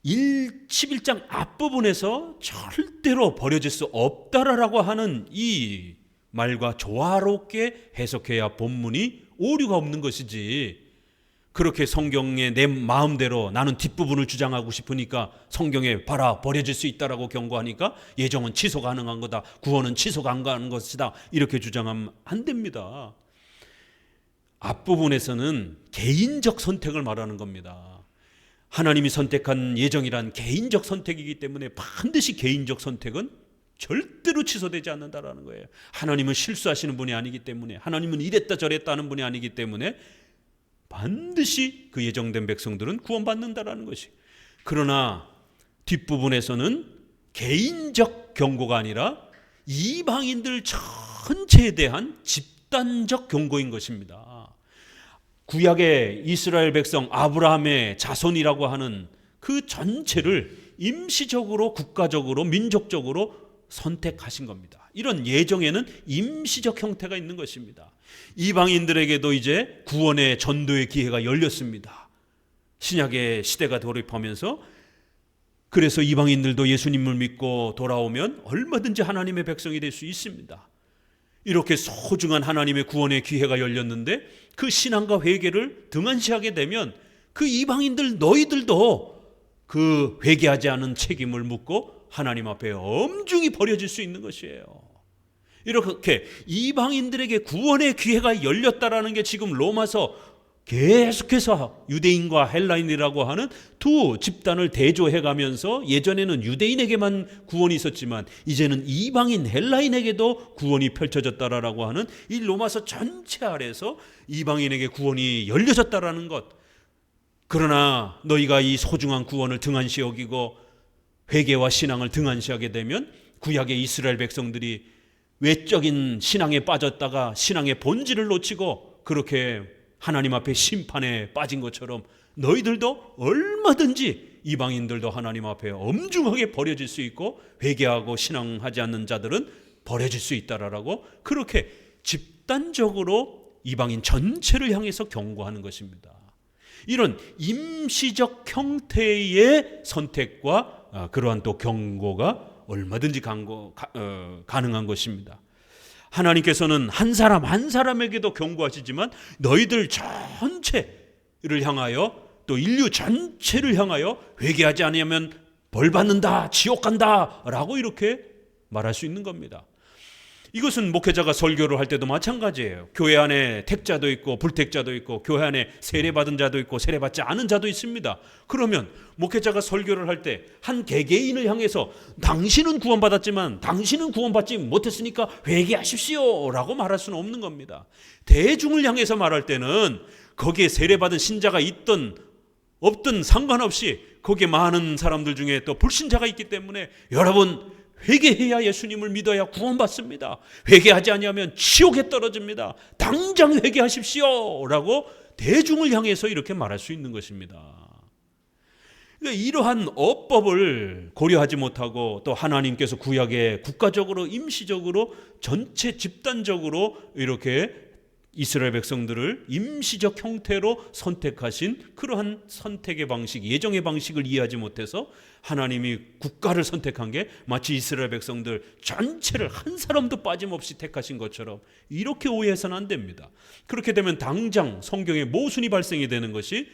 11장 앞부분에서 절대로 버려질 수 없다라고 하는 이 말과 조화롭게 해석해야 본문이 오류가 없는 것이지, 그렇게 성경에 내 마음대로 나는 뒷부분을 주장하고 싶으니까 성경에 봐라 버려질 수 있다라고 경고하니까 예정은 취소 가능한 거다, 구원은 취소 가능한 것이다, 이렇게 주장하면 안 됩니다. 앞부분에서는 개인적 선택을 말하는 겁니다. 하나님이 선택한 예정이란 개인적 선택이기 때문에 반드시 개인적 선택은 절대로 취소되지 않는다라는 거예요. 하나님은 실수하시는 분이 아니기 때문에, 하나님은 이랬다 저랬다 하는 분이 아니기 때문에 반드시 그 예정된 백성들은 구원받는다라는 것이. 그러나 뒷부분에서는 개인적 경고가 아니라 이방인들 전체에 대한 집단적 경고인 것입니다. 구약의 이스라엘 백성 아브라함의 자손이라고 하는 그 전체를 임시적으로 국가적으로 민족적으로 선택하신 겁니다. 이런 예정에는 임시적 형태가 있는 것입니다. 이방인들에게도 이제 구원의 전도의 기회가 열렸습니다. 신약의 시대가 돌입하면서, 그래서 이방인들도 예수님을 믿고 돌아오면 얼마든지 하나님의 백성이 될 수 있습니다. 이렇게 소중한 하나님의 구원의 기회가 열렸는데 그 신앙과 회개를 등한시하게 되면 그 이방인들 너희들도 그 회개하지 않은 책임을 묻고 하나님 앞에 엄중히 버려질 수 있는 것이에요. 이렇게 이방인들에게 구원의 기회가 열렸다라는 게 지금 로마서 계속해서 유대인과 헬라인이라고 하는 두 집단을 대조해가면서, 예전에는 유대인에게만 구원이 있었지만 이제는 이방인 헬라인에게도 구원이 펼쳐졌다라고 하는 이 로마서 전체 아래서 이방인에게 구원이 열려졌다라는 것. 그러나 너희가 이 소중한 구원을 등한시 여기고 회개와 신앙을 등한시하게 되면 구약의 이스라엘 백성들이 외적인 신앙에 빠졌다가 신앙의 본질을 놓치고 그렇게 하나님 앞에 심판에 빠진 것처럼 너희들도 얼마든지 이방인들도 하나님 앞에 엄중하게 버려질 수 있고 회개하고 신앙하지 않는 자들은 버려질 수 있다라고, 그렇게 집단적으로 이방인 전체를 향해서 경고하는 것입니다. 이런 임시적 형태의 선택과 그러한 또 경고가 얼마든지 가능한 것입니다. 하나님께서는 한 사람 한 사람에게도 경고하시지만 너희들 전체를 향하여, 또 인류 전체를 향하여 회개하지 않으면 벌 받는다, 지옥 간다 라고 이렇게 말할 수 있는 겁니다. 이것은 목회자가 설교를 할 때도 마찬가지예요. 교회 안에 택자도 있고 불택자도 있고, 교회 안에 세례받은 자도 있고 세례받지 않은 자도 있습니다. 그러면 목회자가 설교를 할 때 한 개개인을 향해서 당신은 구원받았지만 당신은 구원받지 못했으니까 회개하십시오 라고 말할 수는 없는 겁니다. 대중을 향해서 말할 때는 거기에 세례받은 신자가 있든 없든 상관없이 거기에 많은 사람들 중에 또 불신자가 있기 때문에 여러분 회개해야 예수님을 믿어야 구원받습니다. 회개하지 아니하면 지옥에 떨어집니다. 당장 회개하십시오 라고 대중을 향해서 이렇게 말할 수 있는 것입니다. 그러니까 이러한 어법을 고려하지 못하고 또 하나님께서 구약에 국가적으로 임시적으로 전체 집단적으로 이렇게 이스라엘 백성들을 임시적 형태로 선택하신 그러한 선택의 방식, 예정의 방식을 이해하지 못해서 하나님이 국가를 선택한 게 마치 이스라엘 백성들 전체를 한 사람도 빠짐없이 택하신 것처럼 이렇게 오해해서는 안 됩니다. 그렇게 되면 당장 성경에 모순이 발생이 되는 것이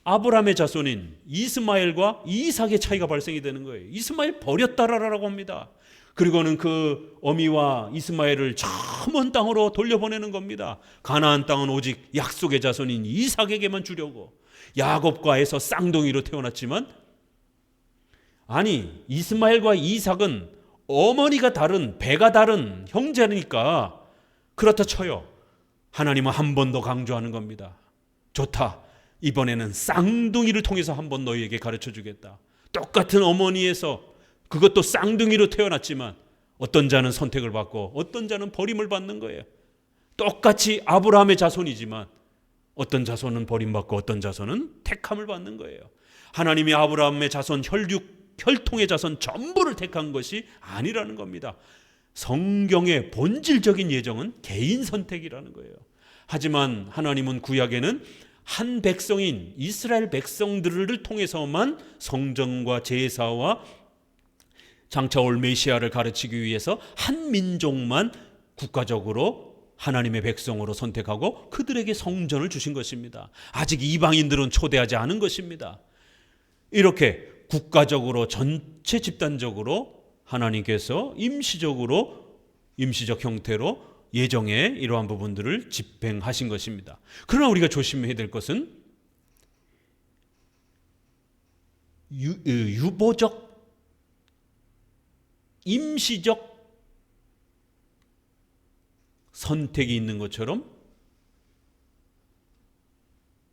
아브라함의 자손인 이스마엘과 이삭의 차이가 발생이 되는 거예요. 이스마엘 버렸다라고 합니다. 그리고는 그 어미와 이스마엘을 저 먼 땅으로 돌려보내는 겁니다. 가나안 땅은 오직 약속의 자손인 이삭에게만 주려고. 야곱과 에서 쌍둥이로 태어났지만 아니 이스마엘과 이삭은 어머니가 다른 배가 다른 형제니까 그렇다 쳐요. 하나님은 한 번 더 강조하는 겁니다. 좋다. 이번에는 쌍둥이를 통해서 한 번 너희에게 가르쳐 주겠다. 똑같은 어머니에서 그것도 쌍둥이로 태어났지만 어떤 자는 선택을 받고 어떤 자는 버림을 받는 거예요. 똑같이 아브라함의 자손이지만 어떤 자손은 버림받고 어떤 자손은 택함을 받는 거예요. 하나님이 아브라함의 자손 혈통의 자손 전부를 택한 것이 아니라는 겁니다. 성경의 본질적인 예정은 개인 선택이라는 거예요. 하지만 하나님은 구약에는 한 백성인 이스라엘 백성들을 통해서만 성전과 제사와 장차 올 메시아를 가르치기 위해서 한 민족만 국가적으로 하나님의 백성으로 선택하고 그들에게 성전을 주신 것입니다. 아직 이방인들은 초대하지 않은 것입니다. 이렇게 국가적으로 전체 집단적으로 하나님께서 임시적 형태로 예정의 이러한 부분들을 집행하신 것입니다. 그러나 우리가 조심해야 될 것은 유보적 임시적 선택이 있는 것처럼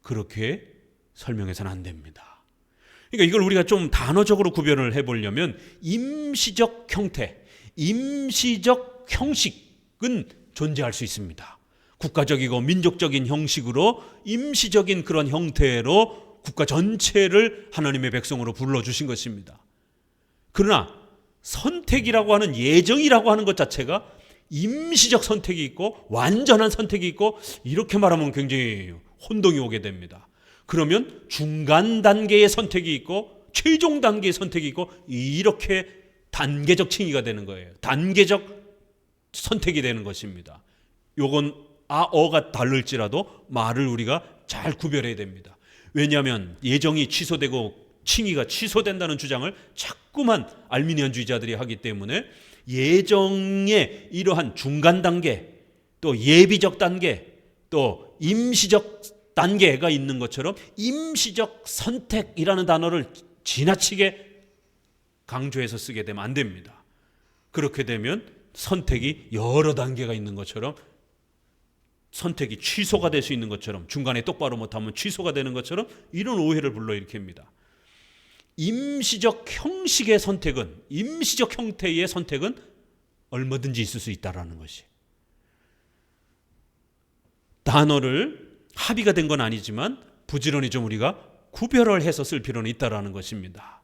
그렇게 설명해서는 안 됩니다. 그러니까 이걸 우리가 좀 단어적으로 구별을 해보려면 임시적 형태, 임시적 형식은 존재할 수 있습니다. 국가적이고 민족적인 형식으로 임시적인 그런 형태로 국가 전체를 하나님의 백성으로 불러주신 것입니다. 그러나 선택이라고 하는 예정이라고 하는 것 자체가 임시적 선택이 있고 완전한 선택이 있고 이렇게 말하면 굉장히 혼동이 오게 됩니다. 그러면 중간 단계의 선택이 있고 최종 단계의 선택이 있고 이렇게 단계적 칭의가 되는 거예요. 단계적 선택이 되는 것입니다. 요건 어가 다를지라도 말을 우리가 잘 구별해야 됩니다. 왜냐하면 예정이 취소되고 칭의가 취소된다는 주장을 자꾸만 알미니안주의자들이 하기 때문에 예정의 이러한 중간 단계, 또 예비적 단계, 또 임시적 단계가 있는 것처럼 임시적 선택이라는 단어를 지나치게 강조해서 쓰게 되면 안 됩니다. 그렇게 되면 선택이 여러 단계가 있는 것처럼 선택이 취소가 될 수 있는 것처럼 중간에 똑바로 못하면 취소가 되는 것처럼 이런 오해를 불러일으킵니다. 임시적 형식의 선택은 임시적 형태의 선택은 얼마든지 있을 수 있다라는 것이 단어를 합의가 된 건 아니지만 부지런히 좀 우리가 구별을 해서 쓸 필요는 있다라는 것입니다.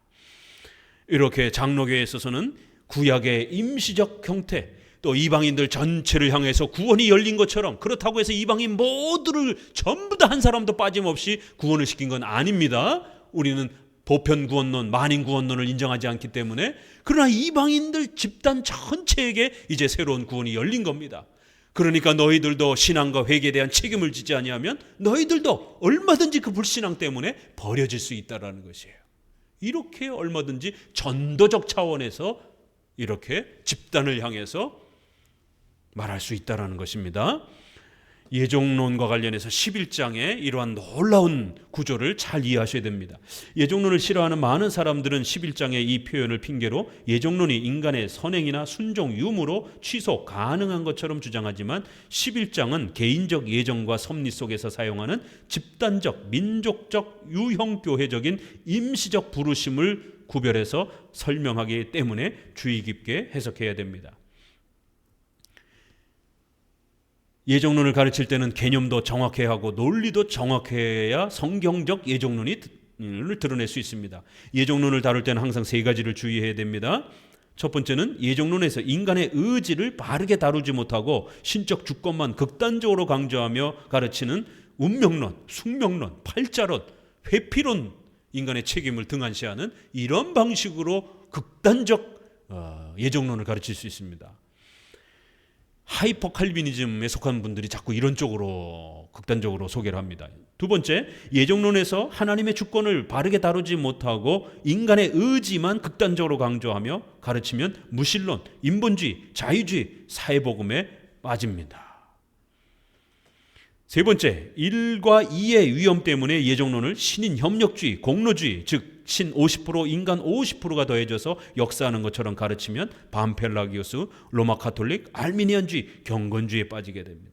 이렇게 장로교에 있어서는 구약의 임시적 형태 또 이방인들 전체를 향해서 구원이 열린 것처럼 그렇다고 해서 이방인 모두를 전부 다 한 사람도 빠짐없이 구원을 시킨 건 아닙니다. 우리는 보편 구원론, 만인 구원론을 인정하지 않기 때문에 그러나 이방인들 집단 전체에게 이제 새로운 구원이 열린 겁니다. 그러니까 너희들도 신앙과 회개에 대한 책임을 지지 아니하면 너희들도 얼마든지 그 불신앙 때문에 버려질 수 있다라는 것이에요. 이렇게 얼마든지 전도적 차원에서 이렇게 집단을 향해서 말할 수 있다라는 것입니다. 예종론과 관련해서 11장에 이러한 놀라운 구조를 잘 이해하셔야 됩니다. 예종론을 싫어하는 많은 사람들은 11장의 이 표현을 핑계로 예종론이 인간의 선행이나 순종, 유무로 취소 가능한 것처럼 주장하지만 11장은 개인적 예정과 섭리 속에서 사용하는 집단적, 민족적, 유형교회적인 임시적 부르심을 구별해서 설명하기 때문에 주의 깊게 해석해야 됩니다. 예정론을 가르칠 때는 개념도 정확해야 하고 논리도 정확해야 성경적 예정론이 드러낼 수 있습니다. 예정론을 다룰 때는 항상 세 가지를 주의해야 됩니다. 첫 번째는 예정론에서 인간의 의지를 바르게 다루지 못하고 신적 주권만 극단적으로 강조하며 가르치는 운명론, 숙명론, 팔자론, 회피론, 인간의 책임을 등한시하는 이런 방식으로 극단적 예정론을 가르칠 수 있습니다. 하이퍼 칼비니즘에 속한 분들이 자꾸 이런 쪽으로 극단적으로 소개를 합니다. 두 번째, 예정론에서 하나님의 주권을 바르게 다루지 못하고 인간의 의지만 극단적으로 강조하며 가르치면 무신론, 인본주의, 자유주의, 사회복음에 빠집니다. 세 번째, 1과 2의 위험 때문에 예정론을 신인 협력주의, 공로주의, 즉 신 50% 인간 50%가 더해져서 역사하는 것처럼 가르치면 반펠라기우스, 로마 카톨릭, 알미니안주의, 경건주의에 빠지게 됩니다.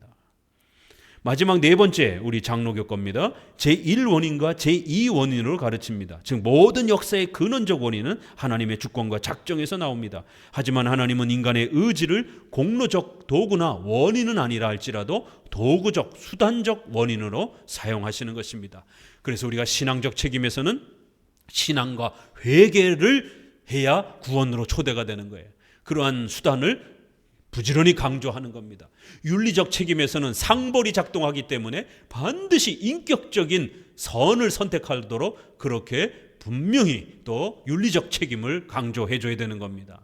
마지막 네 번째, 우리 장로교 겁니다. 제1원인과 제2원인으로 가르칩니다. 즉 모든 역사의 근원적 원인은 하나님의 주권과 작정에서 나옵니다. 하지만 하나님은 인간의 의지를 공로적 도구나 원인은 아니라 할지라도 도구적, 수단적 원인으로 사용하시는 것입니다. 그래서 우리가 신앙적 책임에서는 신앙과 회개를 해야 구원으로 초대가 되는 거예요. 그러한 수단을 부지런히 강조하는 겁니다. 윤리적 책임에서는 상벌이 작동하기 때문에 반드시 인격적인 선을 선택하도록 그렇게 분명히 또 윤리적 책임을 강조해줘야 되는 겁니다.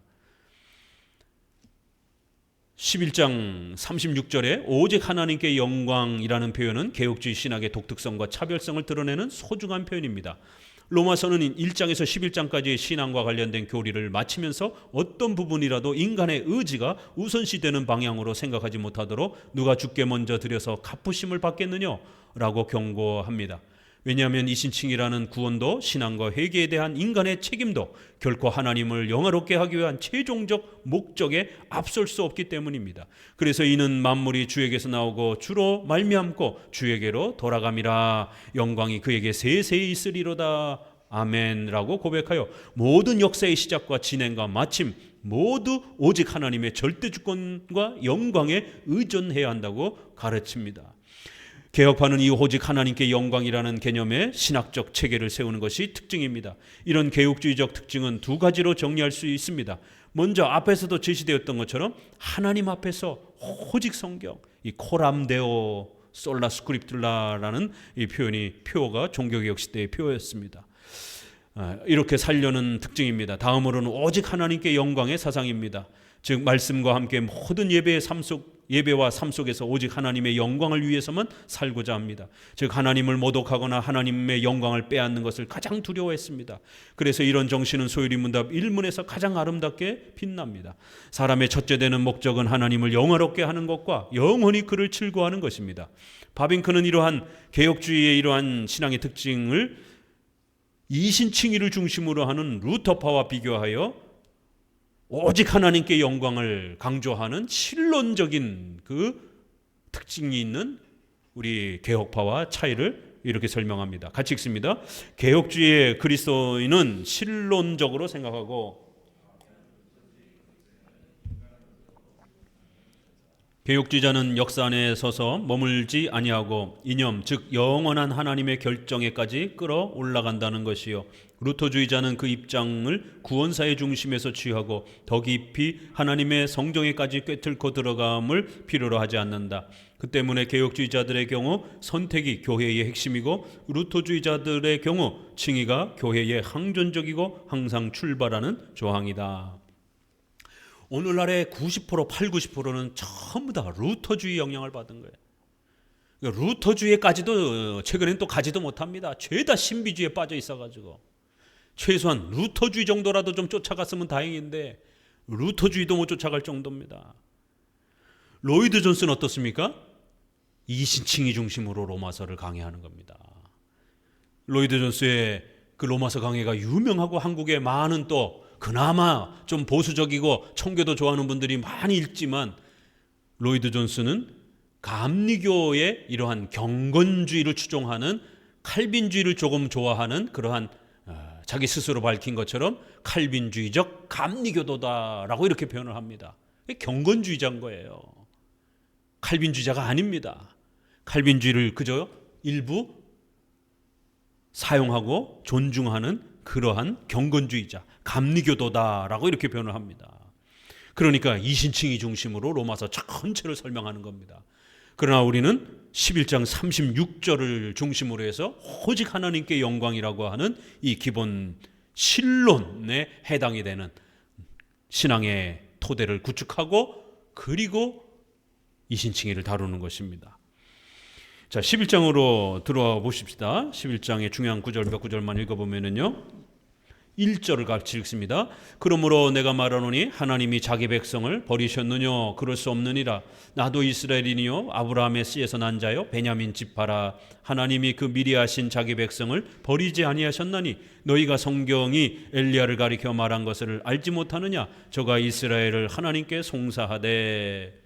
11장 36절에 오직 하나님께 영광이라는 표현은 개혁주의 신학의 독특성과 차별성을 드러내는 소중한 표현입니다. 로마서는 1장에서 11장까지의 신앙과 관련된 교리를 마치면서 어떤 부분이라도 인간의 의지가 우선시되는 방향으로 생각하지 못하도록 누가 주께 먼저 드려서 갚으심을 받겠느냐 라고 경고합니다. 왜냐하면 이신칭이라는 구원도 신앙과 회개에 대한 인간의 책임도 결코 하나님을 영화롭게 하기 위한 최종적 목적에 앞설 수 없기 때문입니다. 그래서 이는 만물이 주에게서 나오고 주로 말미암고 주에게로 돌아감이라. 영광이 그에게 세세히 있으리로다. 아멘라고 고백하여 모든 역사의 시작과 진행과 마침 모두 오직 하나님의 절대 주권과 영광에 의존해야 한다고 가르칩니다. 개혁파는 이 오직 하나님께 영광이라는 개념의 신학적 체계를 세우는 것이 특징입니다. 이런 개혁주의적 특징은 두 가지로 정리할 수 있습니다. 먼저 앞에서도 제시되었던 것처럼 하나님 앞에서 오직 성경, 이 코람데오 솔라 스크립툴라라는 이 표어가 종교개혁 시대의 표어였습니다. 이렇게 살려는 특징입니다. 다음으로는 오직 하나님께 영광의 사상입니다. 즉 말씀과 함께 모든 예배와 삶 속에서 오직 하나님의 영광을 위해서만 살고자 합니다. 즉 하나님을 모독하거나 하나님의 영광을 빼앗는 것을 가장 두려워했습니다. 그래서 이런 정신은 소요리 문답 1문에서 가장 아름답게 빛납니다. 사람의 첫째 되는 목적은 하나님을 영화롭게 하는 것과 영원히 그를 즐거워하는 것입니다. 바빙크는 이러한 개혁주의의 이러한 신앙의 특징을 이신칭의를 중심으로 하는 루터파와 비교하여 오직 하나님께 영광을 강조하는 신론적인 그 특징이 있는 우리 개혁파와 차이를 이렇게 설명합니다. 같이 읽습니다. 개혁주의의 그리스도인은 신론적으로 생각하고 개혁주의자는 역사 안에 서서 머물지 아니하고 이념 즉 영원한 하나님의 결정에까지 끌어올라간다는 것이요. 루터주의자는 그 입장을 구원사의 중심에서 취하고 더 깊이 하나님의 성정에까지 꿰뚫고 들어감을 필요로 하지 않는다. 그 때문에 개혁주의자들의 경우 선택이 교회의 핵심이고 루터주의자들의 경우 칭의가 교회의 항존적이고 항상 출발하는 조항이다. 오늘날의 90%, 80~90%는 전부 다 루터주의 영향을 받은 거예요. 루터주의까지도 최근엔 또 가지도 못합니다. 죄다 신비주의에 빠져 있어가지고 최소한 루터주의 정도라도 좀 쫓아갔으면 다행인데 루터주의도 못 쫓아갈 정도입니다. 로이드 존스는 어떻습니까? 이신칭의 중심으로 로마서를 강해하는 겁니다. 로이드 존스의 그 로마서 강해가 유명하고 한국에 많은 또 그나마 좀 보수적이고 청교도 좋아하는 분들이 많이 읽지만 로이드 존스는 감리교의 이러한 경건주의를 추종하는 칼빈주의를 조금 좋아하는 그러한 자기 스스로 밝힌 것처럼 칼빈주의적 감리교도다라고 이렇게 표현을 합니다. 경건주의자인 거예요. 칼빈주의자가 아닙니다. 칼빈주의를 그저 일부 사용하고 존중하는 그러한 경건주의자, 감리교도다라고 이렇게 표현을 합니다. 그러니까 이신칭이 중심으로 로마서 전체를 설명하는 겁니다. 그러나 우리는 11장 36절을 중심으로 해서 오직 하나님께 영광이라고 하는 이 기본 신론에 해당이 되는 신앙의 토대를 구축하고 그리고 이신칭의를 다루는 것입니다. 자, 11장으로 들어와 보십시다. 11장의 중요한 구절 몇 구절만 읽어보면요, 1절을 같이 읽습니다. 그러므로 내가 말하노니 하나님이 자기 백성을 버리셨느뇨? 그럴 수 없느니라. 나도 이스라엘이니요 아브라함의 씨에서 난 자요 베냐민 지파라. 하나님이 그 미리 하신 자기 백성을 버리지 아니하셨나니 너희가 성경이 엘리야를 가리켜 말한 것을 알지 못하느냐? 저가 이스라엘을 하나님께 송사하되.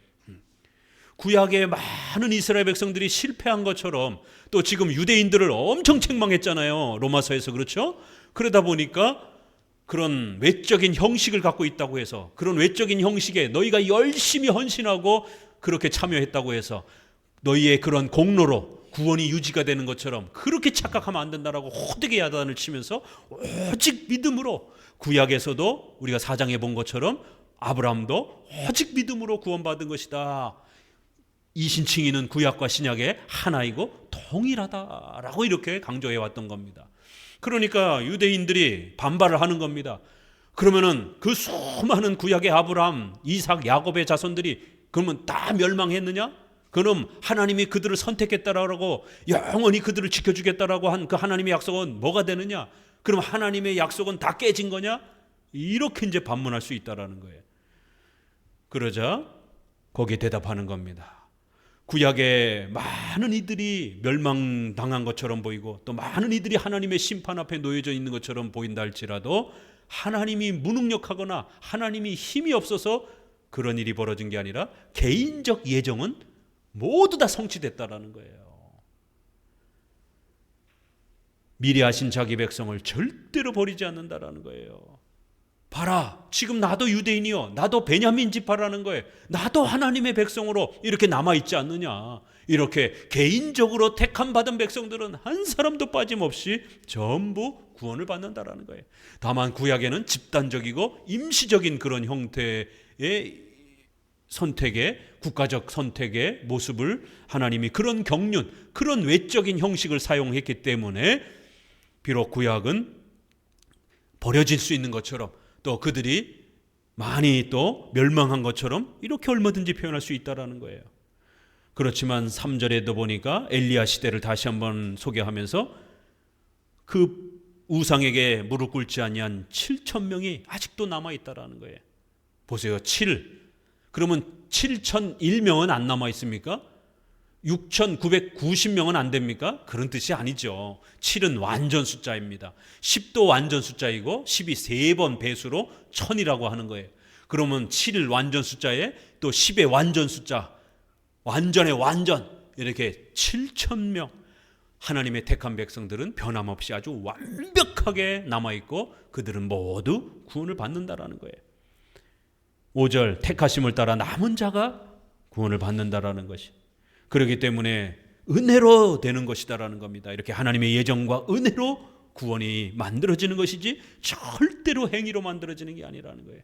구약의 많은 이스라엘 백성들이 실패한 것처럼 또 지금 유대인들을 엄청 책망했잖아요. 로마서에서. 그렇죠? 그러다 보니까 그런 외적인 형식을 갖고 있다고 해서, 그런 외적인 형식에 너희가 열심히 헌신하고 그렇게 참여했다고 해서 너희의 그런 공로로 구원이 유지가 되는 것처럼 그렇게 착각하면 안 된다라고 호되게 야단을 치면서 오직 믿음으로, 구약에서도 우리가 4장에 본 것처럼 아브라함도 오직 믿음으로 구원받은 것이다. 이신칭의는 구약과 신약의 하나이고 동일하다라고 이렇게 강조해 왔던 겁니다. 그러니까 유대인들이 반발을 하는 겁니다. 그러면은 그 수많은 구약의 아브라함, 이삭, 야곱의 자손들이 그러면 다 멸망했느냐? 그럼 하나님이 그들을 선택했다라고 영원히 그들을 지켜주겠다라고 한 그 하나님의 약속은 뭐가 되느냐? 그럼 하나님의 약속은 다 깨진 거냐? 이렇게 이제 반문할 수 있다라는 거예요. 그러자 거기에 대답하는 겁니다. 구약에 많은 이들이 멸망당한 것처럼 보이고 또 많은 이들이 하나님의 심판 앞에 놓여져 있는 것처럼 보인다 할지라도 하나님이 무능력하거나 하나님이 힘이 없어서 그런 일이 벌어진 게 아니라 개인적 예정은 모두 다 성취됐다라는 거예요. 미리 하신 자기 백성을 절대로 버리지 않는다라는 거예요. 봐라, 지금 나도 유대인이요, 나도 베냐민 지파라는 거예요. 나도 하나님의 백성으로 이렇게 남아있지 않느냐. 이렇게 개인적으로 택함 받은 백성들은 한 사람도 빠짐없이 전부 구원을 받는다라는 거예요. 다만 구약에는 집단적이고 임시적인 그런 형태의 선택의, 국가적 선택의 모습을 하나님이 그런 경륜, 그런 외적인 형식을 사용했기 때문에 비록 구약은 버려질 수 있는 것처럼 또 그들이 많이 또 멸망한 것처럼 이렇게 얼마든지 표현할 수 있다라는 거예요. 그렇지만 3절에도 보니까 엘리야 시대를 다시 한번 소개하면서 그 우상에게 무릎 꿇지 아니한 7,000명이 아직도 남아있다라는 거예요. 보세요. 7. 그러면 7,001명은 안 남아있습니까? 6,990명은 안 됩니까? 그런 뜻이 아니죠. 7은 완전 숫자입니다. 10도 완전 숫자이고 10이 3번 배수로 1000이라고 하는 거예요. 그러면 7을 완전 숫자에 또 10의 완전 숫자, 완전의 완전, 이렇게 7,000명 하나님의 택한 백성들은 변함없이 아주 완벽하게 남아있고 그들은 모두 구원을 받는다라는 거예요. 5절 택하심을 따라 남은 자가 구원을 받는다라는 것이, 그렇기 때문에 은혜로 되는 것이다라는 겁니다. 이렇게 하나님의 예정과 은혜로 구원이 만들어지는 것이지 절대로 행위로 만들어지는 게 아니라는 거예요.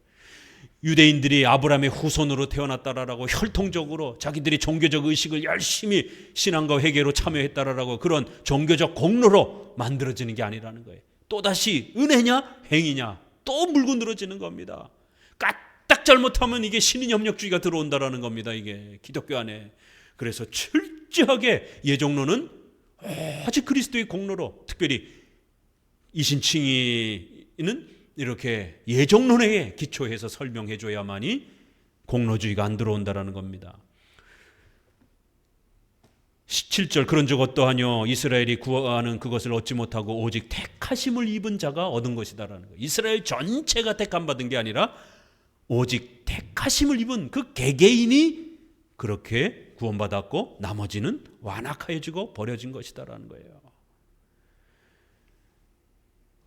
유대인들이 아브라함의 후손으로 태어났다라고 혈통적으로 자기들이 종교적 의식을 열심히 신앙과 회개로 참여했다라고 그런 종교적 공로로 만들어지는 게 아니라는 거예요. 또다시 은혜냐 행위냐 또 물고 늘어지는 겁니다. 까딱 잘못하면 이게 신인협력주의가 들어온다라는 겁니다. 이게 기독교 안에. 그래서 철저하게 예정론은 아직 그리스도의 공로로, 특별히 이신칭의는 이렇게 예정론에 기초해서 설명해 줘야만이 공로주의가 안 들어온다라는 겁니다. 17절 그런 적 어떠하뇨? 이스라엘이 구하는 그것을 얻지 못하고 오직 택하심을 입은 자가 얻은 것이다라는 거예요. 이스라엘 전체가 택함 받은 게 아니라 오직 택하심을 입은 그 개개인이 그렇게 구원받았고 나머지는 완악해지고 버려진 것이다라는 거예요.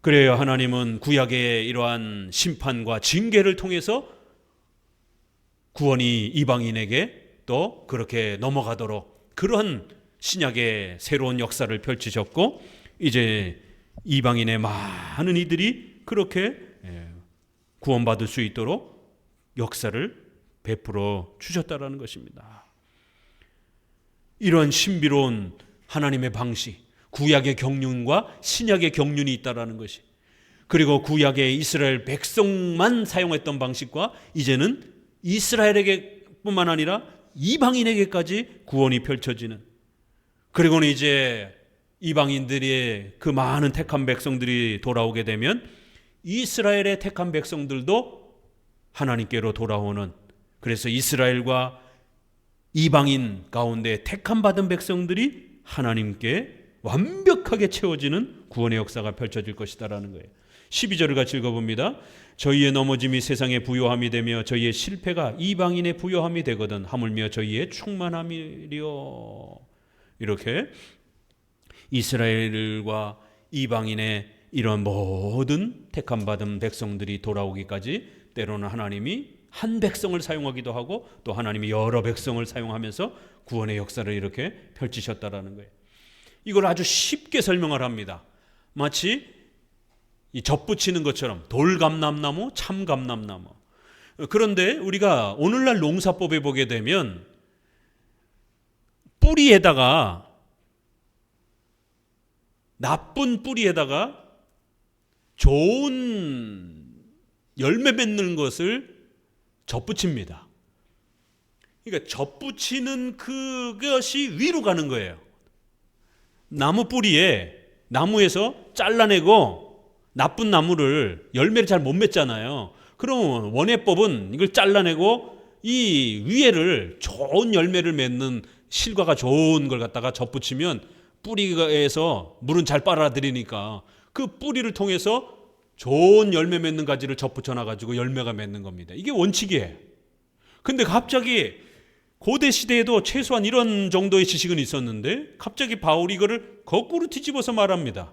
그래요. 하나님은 구약의 이러한 심판과 징계를 통해서 구원이 이방인에게 또 그렇게 넘어가도록 그러한 신약의 새로운 역사를 펼치셨고, 이제 이방인의 많은 이들이 그렇게 구원받을 수 있도록 역사를 베풀어 주셨다라는 것입니다. 이러한 신비로운 하나님의 방식, 구약의 경륜과 신약의 경륜이 있다라는 것이, 그리고 구약의 이스라엘 백성만 사용했던 방식과 이제는 이스라엘에게뿐만 아니라 이방인에게까지 구원이 펼쳐지는, 그리고는 이제 이방인들의 그 많은 택한 백성들이 돌아오게 되면 이스라엘의 택한 백성들도 하나님께로 돌아오는, 그래서 이스라엘과 이방인 가운데 택함 받은 백성들이 하나님께 완벽하게 채워지는 구원의 역사가 펼쳐질 것이다라는 거예요. 12절을 같이 읽어봅니다. 저희의 넘어짐이 세상의 부요함이 되며 저희의 실패가 이방인의 부요함이 되거든 하물며 저희의 충만함이려. 이렇게 이스라엘과 이방인의 이런 모든 택함 받은 백성들이 돌아오기까지 때로는 하나님이 한 백성을 사용하기도 하고 또 하나님이 여러 백성을 사용하면서 구원의 역사를 이렇게 펼치셨다라는 거예요. 이걸 아주 쉽게 설명을 합니다. 마치 이 젖붙이는 것처럼 돌감람나무, 참감람나무. 그런데 우리가 오늘날 농사법에 보게 되면 뿌리에다가, 나쁜 뿌리에다가 좋은 열매 맺는 것을 젖붙입니다. 그러니까 젖붙이는 그것이 위로 가는 거예요. 나무 뿌리에, 나무에서 잘라내고 나쁜 나무를, 열매를 잘 못 맺잖아요. 그럼 원예법은 이걸 잘라내고 이 위에를 좋은 열매를 맺는 실과가 좋은 걸 갖다가 젖붙이면 뿌리에서 물은 잘 빨아들이니까 그 뿌리를 통해서 좋은 열매 맺는 가지를 젖붙여 놔가지고 열매가 맺는 겁니다. 이게 원칙이에요. 근데 갑자기 고대 시대에도 최소한 이런 정도의 지식은 있었는데 갑자기 바울이 이거를 거꾸로 뒤집어서 말합니다.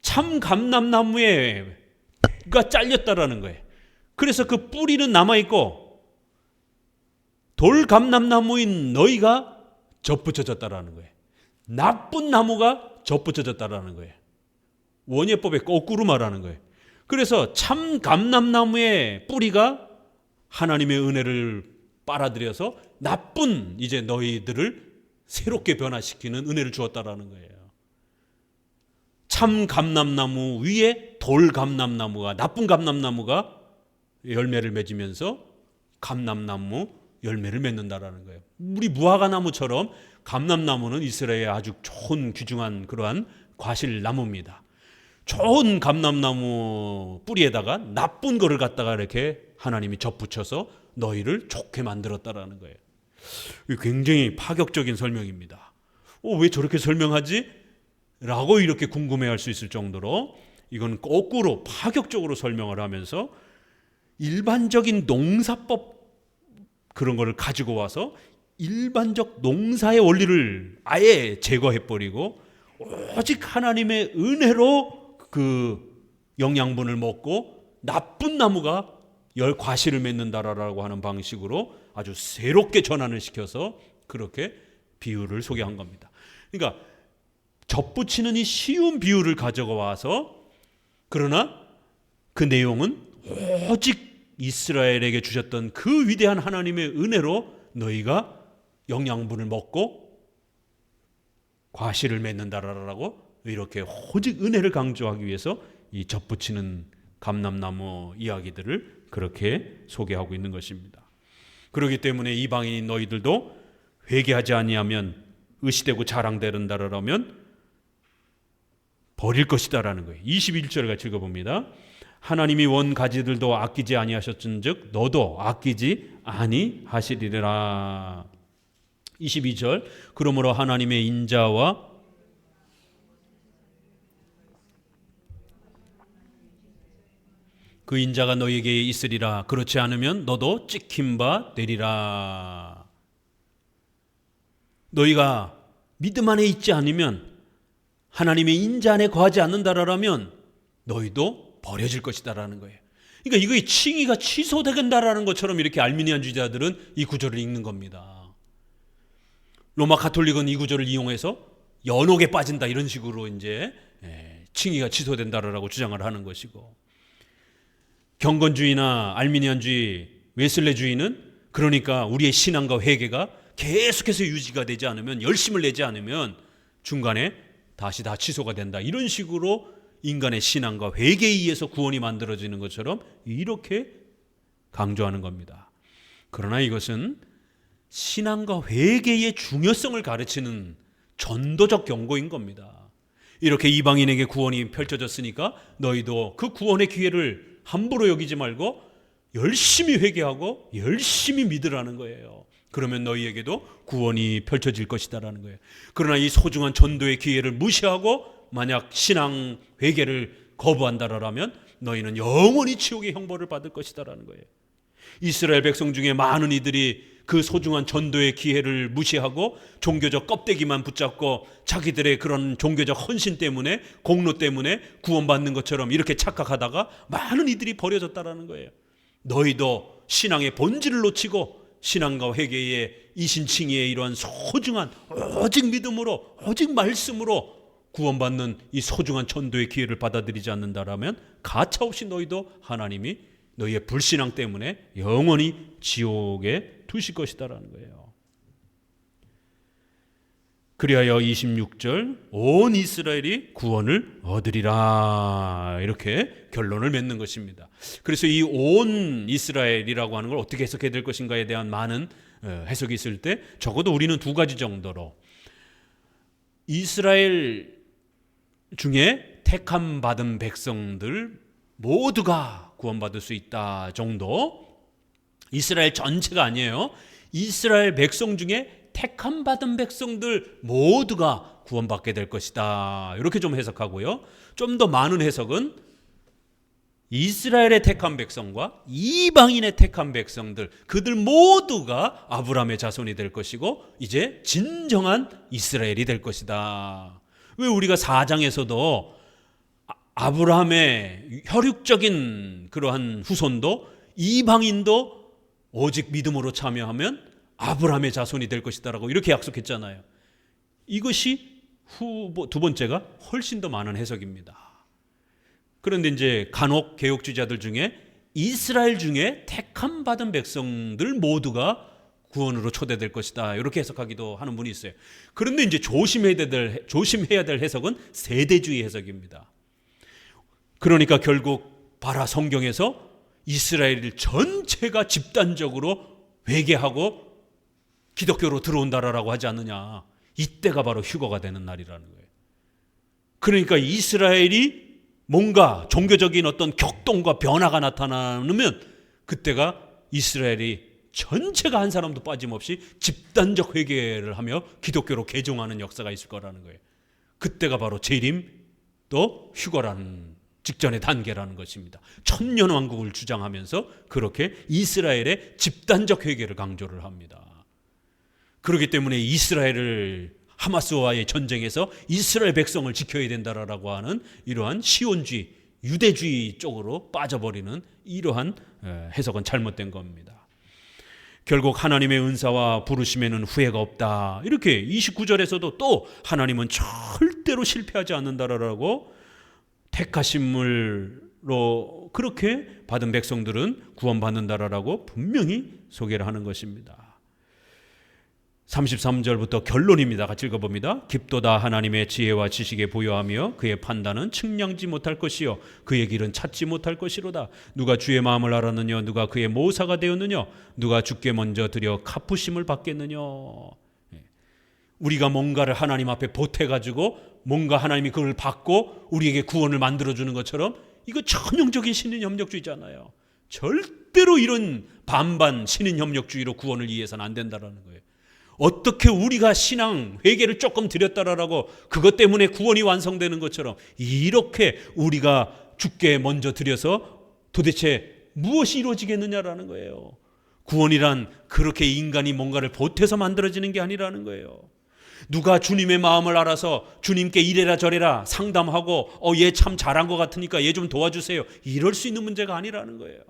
참 감람나무가 잘렸다라는 거예요. 그래서 그 뿌리는 남아있고 돌 감람나무인 너희가 젖붙여졌다라는 거예요. 나쁜 나무가 젖붙여졌다라는 거예요. 원예법에 거꾸로 말하는 거예요. 그래서 참 감람나무의 뿌리가 하나님의 은혜를 빨아들여서 나쁜 이제 너희들을 새롭게 변화시키는 은혜를 주었다라는 거예요. 참 감람나무 위에 돌 감람나무가, 나쁜 감람나무가 열매를 맺으면서 감람나무 열매를 맺는다라는 거예요. 우리 무화과나무처럼 감람나무는 이스라엘의 아주 좋은 귀중한 그러한 과실나무입니다. 좋은 감람나무 뿌리에다가 나쁜 거를 갖다가 이렇게 하나님이 젖붙여서 너희를 좋게 만들었다라는 거예요. 굉장히 파격적인 설명입니다. 왜 저렇게 설명하지? 라고 이렇게 궁금해할 수 있을 정도로 이건 거꾸로 파격적으로 설명을 하면서 일반적인 농사법 그런 거를 가지고 와서 일반적 농사의 원리를 아예 제거해버리고 오직 하나님의 은혜로 그 영양분을 먹고 나쁜 나무가 과실을 맺는다라고 하는 방식으로 아주 새롭게 전환을 시켜서 그렇게 비유를 소개한 겁니다. 그러니까 젖붙이는 이 쉬운 비유를 가져가 와서, 그러나 그 내용은 오직 이스라엘에게 주셨던 그 위대한 하나님의 은혜로 너희가 영양분을 먹고 과실을 맺는다라고 이렇게 오직 은혜를 강조하기 위해서 이 젖붙이는 감람나무 이야기들을 그렇게 소개하고 있는 것입니다. 그렇기 때문에 이방인인 너희들도 회개하지 아니하면 의시되고 자랑되는다라면 버릴 것이다라는 거예요. 21절 같이 읽어봅니다. 하나님이 원 가지들도 아끼지 아니하셨은즉 너도 아끼지 아니하시리라. 22절 그러므로 하나님의 인자와 그 인자가 너에게 있으리라. 그렇지 않으면 너도 찍힌 바 되리라. 너희가 믿음 안에 있지 않으면, 하나님의 인자 안에 거하지 않는다라면 너희도 버려질 것이다라는 거예요. 그러니까 이거의 칭의가 취소된다라는 것처럼 이렇게 알미니안주의자들은 이 구절을 읽는 겁니다. 로마 가톨릭은 이 구절을 이용해서 연옥에 빠진다 이런 식으로 이제 칭의가 취소된다라고 주장을 하는 것이고, 경건주의나 알미니안주의, 웨슬레주의는 그러니까 우리의 신앙과 회개가 계속해서 유지가 되지 않으면, 열심을 내지 않으면 중간에 다시 다 취소가 된다, 이런 식으로 인간의 신앙과 회개에 의해서 구원이 만들어지는 것처럼 이렇게 강조하는 겁니다. 그러나 이것은 신앙과 회개의 중요성을 가르치는 전도적 경고인 겁니다. 이렇게 이방인에게 구원이 펼쳐졌으니까 너희도 그 구원의 기회를 함부로 여기지 말고 열심히 회개하고 열심히 믿으라는 거예요. 그러면 너희에게도 구원이 펼쳐질 것이다라는 거예요. 그러나 이 소중한 전도의 기회를 무시하고 만약 신앙 회개를 거부한다라면 너희는 영원히 지옥의 형벌을 받을 것이다라는 거예요. 이스라엘 백성 중에 많은 이들이 그 소중한 전도의 기회를 무시하고 종교적 껍데기만 붙잡고 자기들의 그런 종교적 헌신 때문에, 공로 때문에 구원받는 것처럼 이렇게 착각하다가 많은 이들이 버려졌다라는 거예요. 너희도 신앙의 본질을 놓치고 신앙과 회개의 이신칭의의 이러한 소중한 오직 믿음으로, 오직 말씀으로 구원받는 이 소중한 전도의 기회를 받아들이지 않는다라면 가차없이 너희도 하나님이 너희의 불신앙 때문에 영원히 지옥에 두실 것이다라는 거예요. 그리하여 26절 온 이스라엘이 구원을 얻으리라, 이렇게 결론을 맺는 것입니다. 그래서 이 온 이스라엘이라고 하는 걸 어떻게 해석해야 될 것인가에 대한 많은 해석이 있을 때 적어도 우리는 두 가지 정도로, 이스라엘 중에 택함 받은 백성들 모두가 구원받을 수 있다 정도, 이스라엘 전체가 아니에요. 이스라엘 백성 중에 택함 받은 백성들 모두가 구원받게 될 것이다, 이렇게 좀 해석하고요. 좀 더 많은 해석은 이스라엘의 택한 백성과 이방인의 택한 백성들, 그들 모두가 아브라함의 자손이 될 것이고 이제 진정한 이스라엘이 될 것이다. 왜 우리가 4장에서도 아브라함의 혈육적인 그러한 후손도 이방인도 오직 믿음으로 참여하면 아브라함의 자손이 될 것이다라고 이렇게 약속했잖아요. 이것이 두 번째가 훨씬 더 많은 해석입니다. 그런데 이제 간혹 개혁주의자들 중에 이스라엘 중에 택함 받은 백성들 모두가 구원으로 초대될 것이다, 이렇게 해석하기도 하는 분이 있어요. 그런데 이제 조심해야 될 해석은 세대주의 해석입니다. 그러니까 결국 바라 성경에서 이스라엘 전체가 집단적으로 회개하고 기독교로 들어온다라고 하지 않느냐. 이때가 바로 휴거가 되는 날이라는 거예요. 그러니까 이스라엘이 뭔가 종교적인 어떤 격동과 변화가 나타나면 그때가 이스라엘이 전체가 한 사람도 빠짐없이 집단적 회개를 하며 기독교로 개종하는 역사가 있을 거라는 거예요. 그때가 바로 재림 또 휴거라는 직전의 단계라는 것입니다. 천년왕국을 주장하면서 그렇게 이스라엘의 집단적 회개를 강조를 합니다. 그렇기 때문에 이스라엘을 하마스와의 전쟁에서 이스라엘 백성을 지켜야 된다라고 하는 이러한 시온주의, 유대주의 쪽으로 빠져버리는 이러한 해석은 잘못된 겁니다. 결국 하나님의 은사와 부르심에는 후회가 없다, 이렇게 29절에서도 또 하나님은 절대로 실패하지 않는다라고 택하심으로 그렇게 받은 백성들은 구원받는다라고 분명히 소개를 하는 것입니다. 33절부터 결론입니다. 같이 읽어봅니다. 깊도다 하나님의 지혜와 지식에 부여하며 그의 판단은 측량지 못할 것이요 그의 길은 찾지 못할 것이로다. 누가 주의 마음을 알았느냐, 누가 그의 모사가 되었느냐, 누가 주께 먼저 드려 갚으심을 받겠느냐. 우리가 뭔가를 하나님 앞에 보태가지고 뭔가 하나님이 그걸 받고 우리에게 구원을 만들어주는 것처럼 이거 전형적인 신인협력주의잖아요. 절대로 이런 반반 신인협력주의로 구원을 이해해서는 안 된다는 거예요. 어떻게 우리가 신앙 회개를 조금 드렸다라고 그것 때문에 구원이 완성되는 것처럼 이렇게 우리가 주께 먼저 드려서 도대체 무엇이 이루어지겠느냐라는 거예요. 구원이란 그렇게 인간이 뭔가를 보태서 만들어지는 게 아니라는 거예요. 누가 주님의 마음을 알아서 주님께 이래라 저래라 상담하고 얘 참 잘한 것 같으니까 얘 좀 도와주세요, 이럴 수 있는 문제가 아니라는 거예요.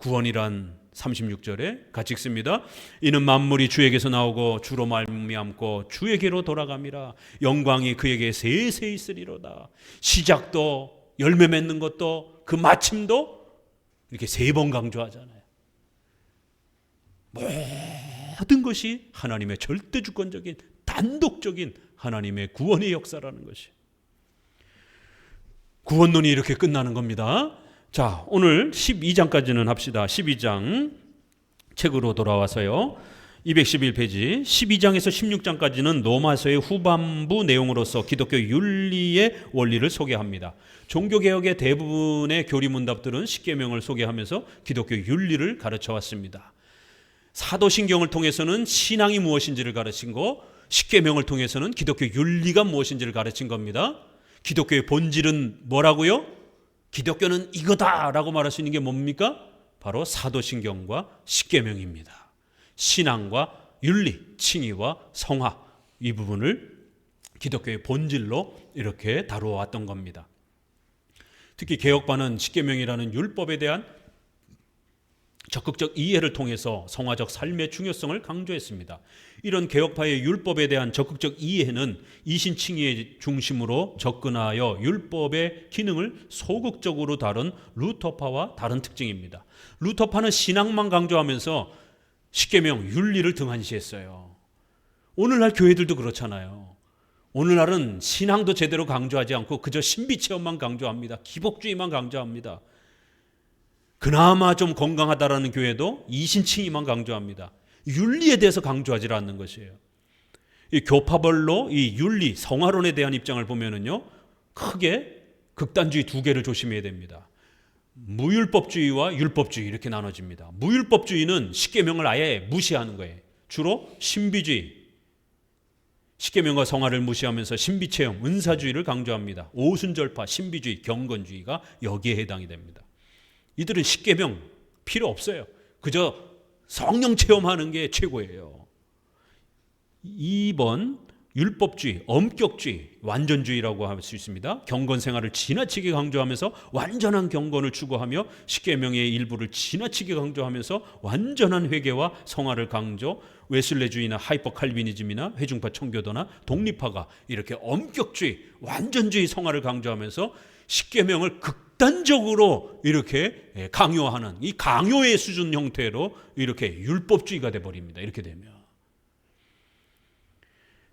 구원이란 36절에 같이 읽습니다. 이는 만물이 주에게서 나오고 주로 말미암고 주에게로 돌아감이라. 영광이 그에게 세세 있으리로다. 시작도 열매 맺는 것도 그 마침도 이렇게 3번 강조하잖아요. 모든 것이 하나님의 절대 주권적인 단독적인 하나님의 구원의 역사라는 것이. 구원론이 이렇게 끝나는 겁니다. 자, 오늘 12장까지는 합시다. 12장 책으로 돌아와서요. 211페이지 12장에서 16장까지는 로마서의 후반부 내용으로서 기독교 윤리의 원리를 소개합니다. 종교개혁의 대부분의 교리문답들은 십계명을 소개하면서 기독교 윤리를 가르쳐 왔습니다. 사도신경을 통해서는 신앙이 무엇인지를 가르치고 십계명을 통해서는 기독교 윤리가 무엇인지를 가르친 겁니다. 기독교의 본질은 뭐라고요? 기독교는 이거다라고 말할 수 있는 게 뭡니까? 바로 사도신경과 십계명입니다. 신앙과 윤리, 칭의와 성화, 이 부분을 기독교의 본질로 이렇게 다루어왔던 겁니다. 특히 개혁파는 십계명이라는 율법에 대한 적극적 이해를 통해서 성화적 삶의 중요성을 강조했습니다. 이런 개혁파의 율법에 대한 적극적 이해는 이신칭의의 중심으로 접근하여 율법의 기능을 소극적으로 다룬 루터파와 다른 특징입니다. 루터파는 신앙만 강조하면서 십계명, 윤리를 등한시했어요. 오늘날 교회들도 그렇잖아요. 오늘날은 신앙도 제대로 강조하지 않고 그저 신비체험만 강조합니다. 기복주의만 강조합니다. 그나마 좀 건강하다라는 교회도 이신칭의만 강조합니다. 윤리에 대해서 강조하지 않는 것이에요. 이 교파별로 이 윤리, 성화론에 대한 입장을 보면은요, 크게 극단주의 2개를 조심해야 됩니다. 무율법주의와 율법주의 이렇게 나눠집니다. 무율법주의는 십계명을 아예 무시하는 거예요. 주로 신비주의, 십계명과 성화를 무시하면서 신비체험, 은사주의를 강조합니다. 오순절파, 신비주의, 경건주의가 여기에 해당이 됩니다. 이들은 십계명 필요 없어요. 그저 성령 체험하는 게 최고예요. 2번 율법주의, 엄격주의, 완전주의라고 할 수 있습니다. 경건 생활을 지나치게 강조하면서 완전한 경건을 추구하며 십계명의 일부를 지나치게 강조하면서 완전한 회개와 성화를 강조, 웨슬레주의나 하이퍼 칼비니즘이나 회중파 청교도나 독립파가 이렇게 엄격주의, 완전주의 성화를 강조하면서 십계명을 극단적으로 이렇게 강요하는 이 강요의 수준 형태로 이렇게 율법주의가 돼버립니다. 이렇게 되면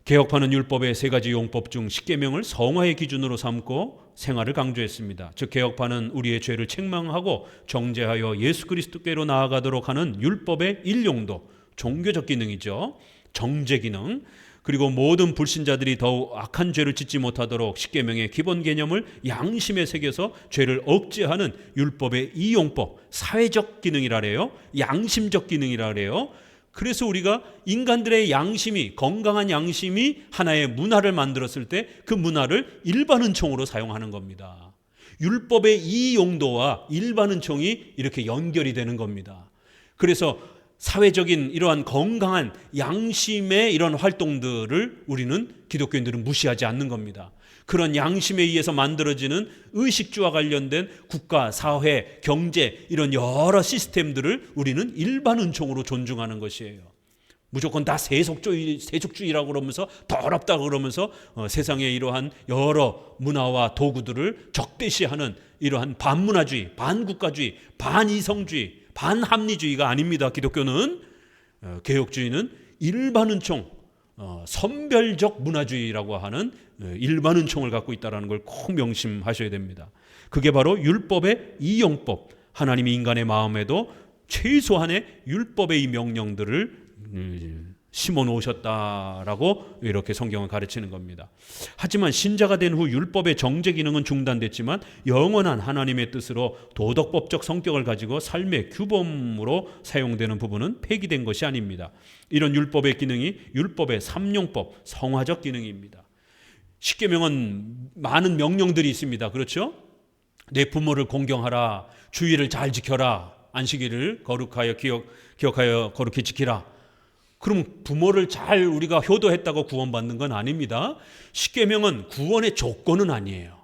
개혁파는 율법의 3가지 용법 중 십계명을 성화의 기준으로 삼고 생활을 강조했습니다. 즉 개혁파는 우리의 죄를 책망하고 정죄하여 예수 그리스도께로 나아가도록 하는 율법의 일용도, 종교적 기능이죠. 정죄 기능. 그리고 모든 불신자들이 더욱 악한 죄를 짓지 못하도록 십계명의 기본 개념을 양심에 새겨서 죄를 억제하는 율법의 이용법, 사회적 기능이라 그래요. 양심적 기능이라 그래요. 그래서 우리가 인간들의 양심이, 건강한 양심이 하나의 문화를 만들었을 때 그 문화를 일반 은총으로 사용하는 겁니다. 율법의 이 용도와 일반 은총이 이렇게 연결이 되는 겁니다. 그래서 사회적인 이러한 건강한 양심의 이런 활동들을 우리는 기독교인들은 무시하지 않는 겁니다. 그런 양심에 의해서 만들어지는 의식주와 관련된 국가, 사회, 경제 이런 여러 시스템들을 우리는 일반 은총으로 존중하는 것이에요. 무조건 다 세속주의라고 그러면서 더럽다고 그러면서 세상의 이러한 여러 문화와 도구들을 적대시하는 이러한 반문화주의, 반국가주의, 반이성주의, 반합리주의가 아닙니다. 기독교는 개혁주의는 일반 은총, 선별적 문화주의라고 하는 일반 은총을 갖고 있다는 걸 꼭 명심하셔야 됩니다. 그게 바로 율법의 이용법, 하나님이 인간의 마음에도 최소한의 율법의 이 명령들을 심어 놓으셨다라고 이렇게 성경은 가르치는 겁니다. 하지만 신자가 된 후 율법의 정죄 기능은 중단됐지만 영원한 하나님의 뜻으로 도덕법적 성격을 가지고 삶의 규범으로 사용되는 부분은 폐기된 것이 아닙니다. 이런 율법의 기능이 율법의 삼용법, 성화적 기능입니다. 십계명은 많은 명령들이 있습니다. 그렇죠? 내 부모를 공경하라, 주의를 잘 지켜라, 안식일을 거룩하여 기억하여 거룩히 지키라. 그럼 부모를 잘 우리가 효도했다고 구원받는 건 아닙니다. 십계명은 구원의 조건은 아니에요.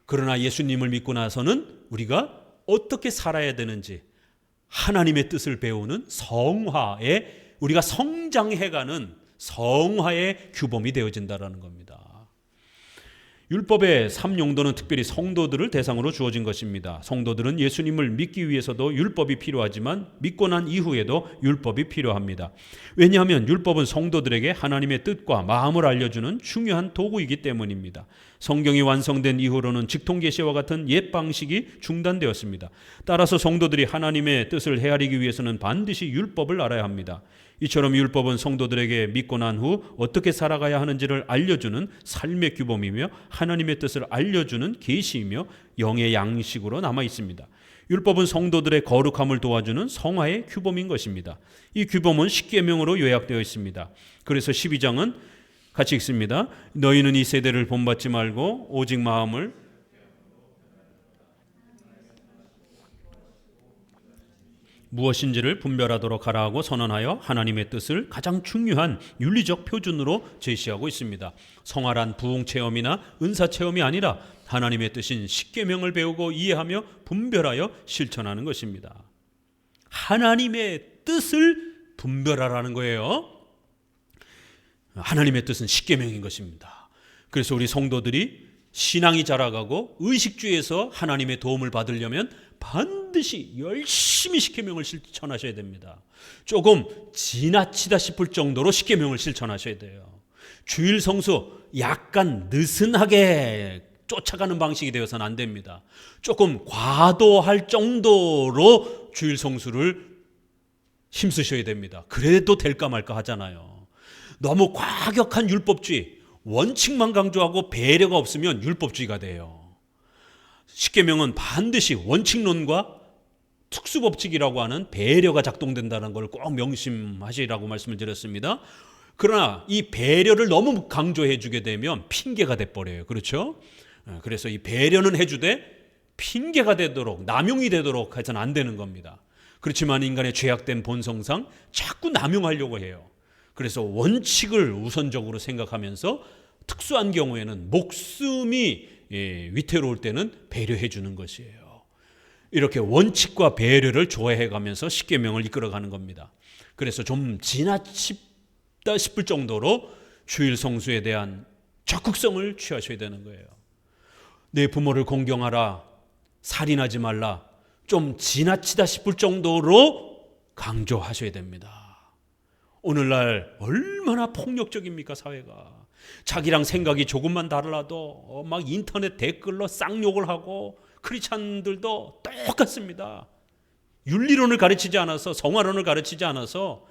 그러나 예수님을 믿고 나서는 우리가 어떻게 살아야 되는지, 하나님의 뜻을 배우는 성화에 우리가 성장해가는 성화의 규범이 되어진다라는 겁니다. 율법의 3용도는 특별히 성도들을 대상으로 주어진 것입니다. 성도들은 예수님을 믿기 위해서도 율법이 필요하지만 믿고 난 이후에도 율법이 필요합니다. 왜냐하면 율법은 성도들에게 하나님의 뜻과 마음을 알려주는 중요한 도구이기 때문입니다. 성경이 완성된 이후로는 직통계시와 같은 옛 방식이 중단되었습니다. 따라서 성도들이 하나님의 뜻을 헤아리기 위해서는 반드시 율법을 알아야 합니다. 이처럼 율법은 성도들에게 믿고 난 후 어떻게 살아가야 하는지를 알려주는 삶의 규범이며 하나님의 뜻을 알려주는 계시이며 영의 양식으로 남아 있습니다. 율법은 성도들의 거룩함을 도와주는 성화의 규범인 것입니다. 이 규범은 십계명으로 요약되어 있습니다. 그래서 12장은 같이 읽습니다. 너희는 이 세대를 본받지 말고 오직 마음을 무엇인지를 분별하도록 하라 하고 선언하여 하나님의 뜻을 가장 중요한 윤리적 표준으로 제시하고 있습니다. 성화란 부흥 체험이나 은사 체험이 아니라 하나님의 뜻인 십계명을 배우고 이해하며 분별하여 실천하는 것입니다. 하나님의 뜻을 분별하라는 거예요. 하나님의 뜻은 십계명인 것입니다. 그래서 우리 성도들이 신앙이 자라가고 의식주에서 하나님의 도움을 받으려면 반드시 열심히 십계명을 실천하셔야 됩니다. 조금 지나치다 싶을 정도로 십계명을 실천하셔야 돼요. 주일 성수 약간 느슨하게 쫓아가는 방식이 되어서는 안 됩니다. 조금 과도할 정도로 주일 성수를 힘쓰셔야 됩니다. 그래도 될까 말까 하잖아요. 너무 과격한 율법주의, 원칙만 강조하고 배려가 없으면 율법주의가 돼요. 십계명은 반드시 원칙론과 특수법칙이라고 하는 배려가 작동된다는 걸 꼭 명심하시라고 말씀을 드렸습니다. 그러나 이 배려를 너무 강조해 주게 되면 핑계가 돼버려요. 그렇죠? 그래서 이 배려는 해주되 핑계가 되도록, 남용이 되도록 해서는 안 되는 겁니다. 그렇지만 인간의 죄악된 본성상 자꾸 남용하려고 해요. 그래서 원칙을 우선적으로 생각하면서 특수한 경우에는 목숨이 위태로울 때는 배려해 주는 것이에요. 이렇게 원칙과 배려를 조화해 가면서 십계명을 이끌어가는 겁니다. 그래서 좀 지나치다 싶을 정도로 주일 성수에 대한 적극성을 취하셔야 되는 거예요. 내 부모를 공경하라, 살인하지 말라, 좀 지나치다 싶을 정도로 강조하셔야 됩니다. 오늘날 얼마나 폭력적입니까, 사회가. 자기랑 생각이 조금만 달라도 막 인터넷 댓글로 쌍욕을 하고, 크리스찬들도 똑같습니다. 윤리론을 가르치지 않아서, 성화론을 가르치지 않아서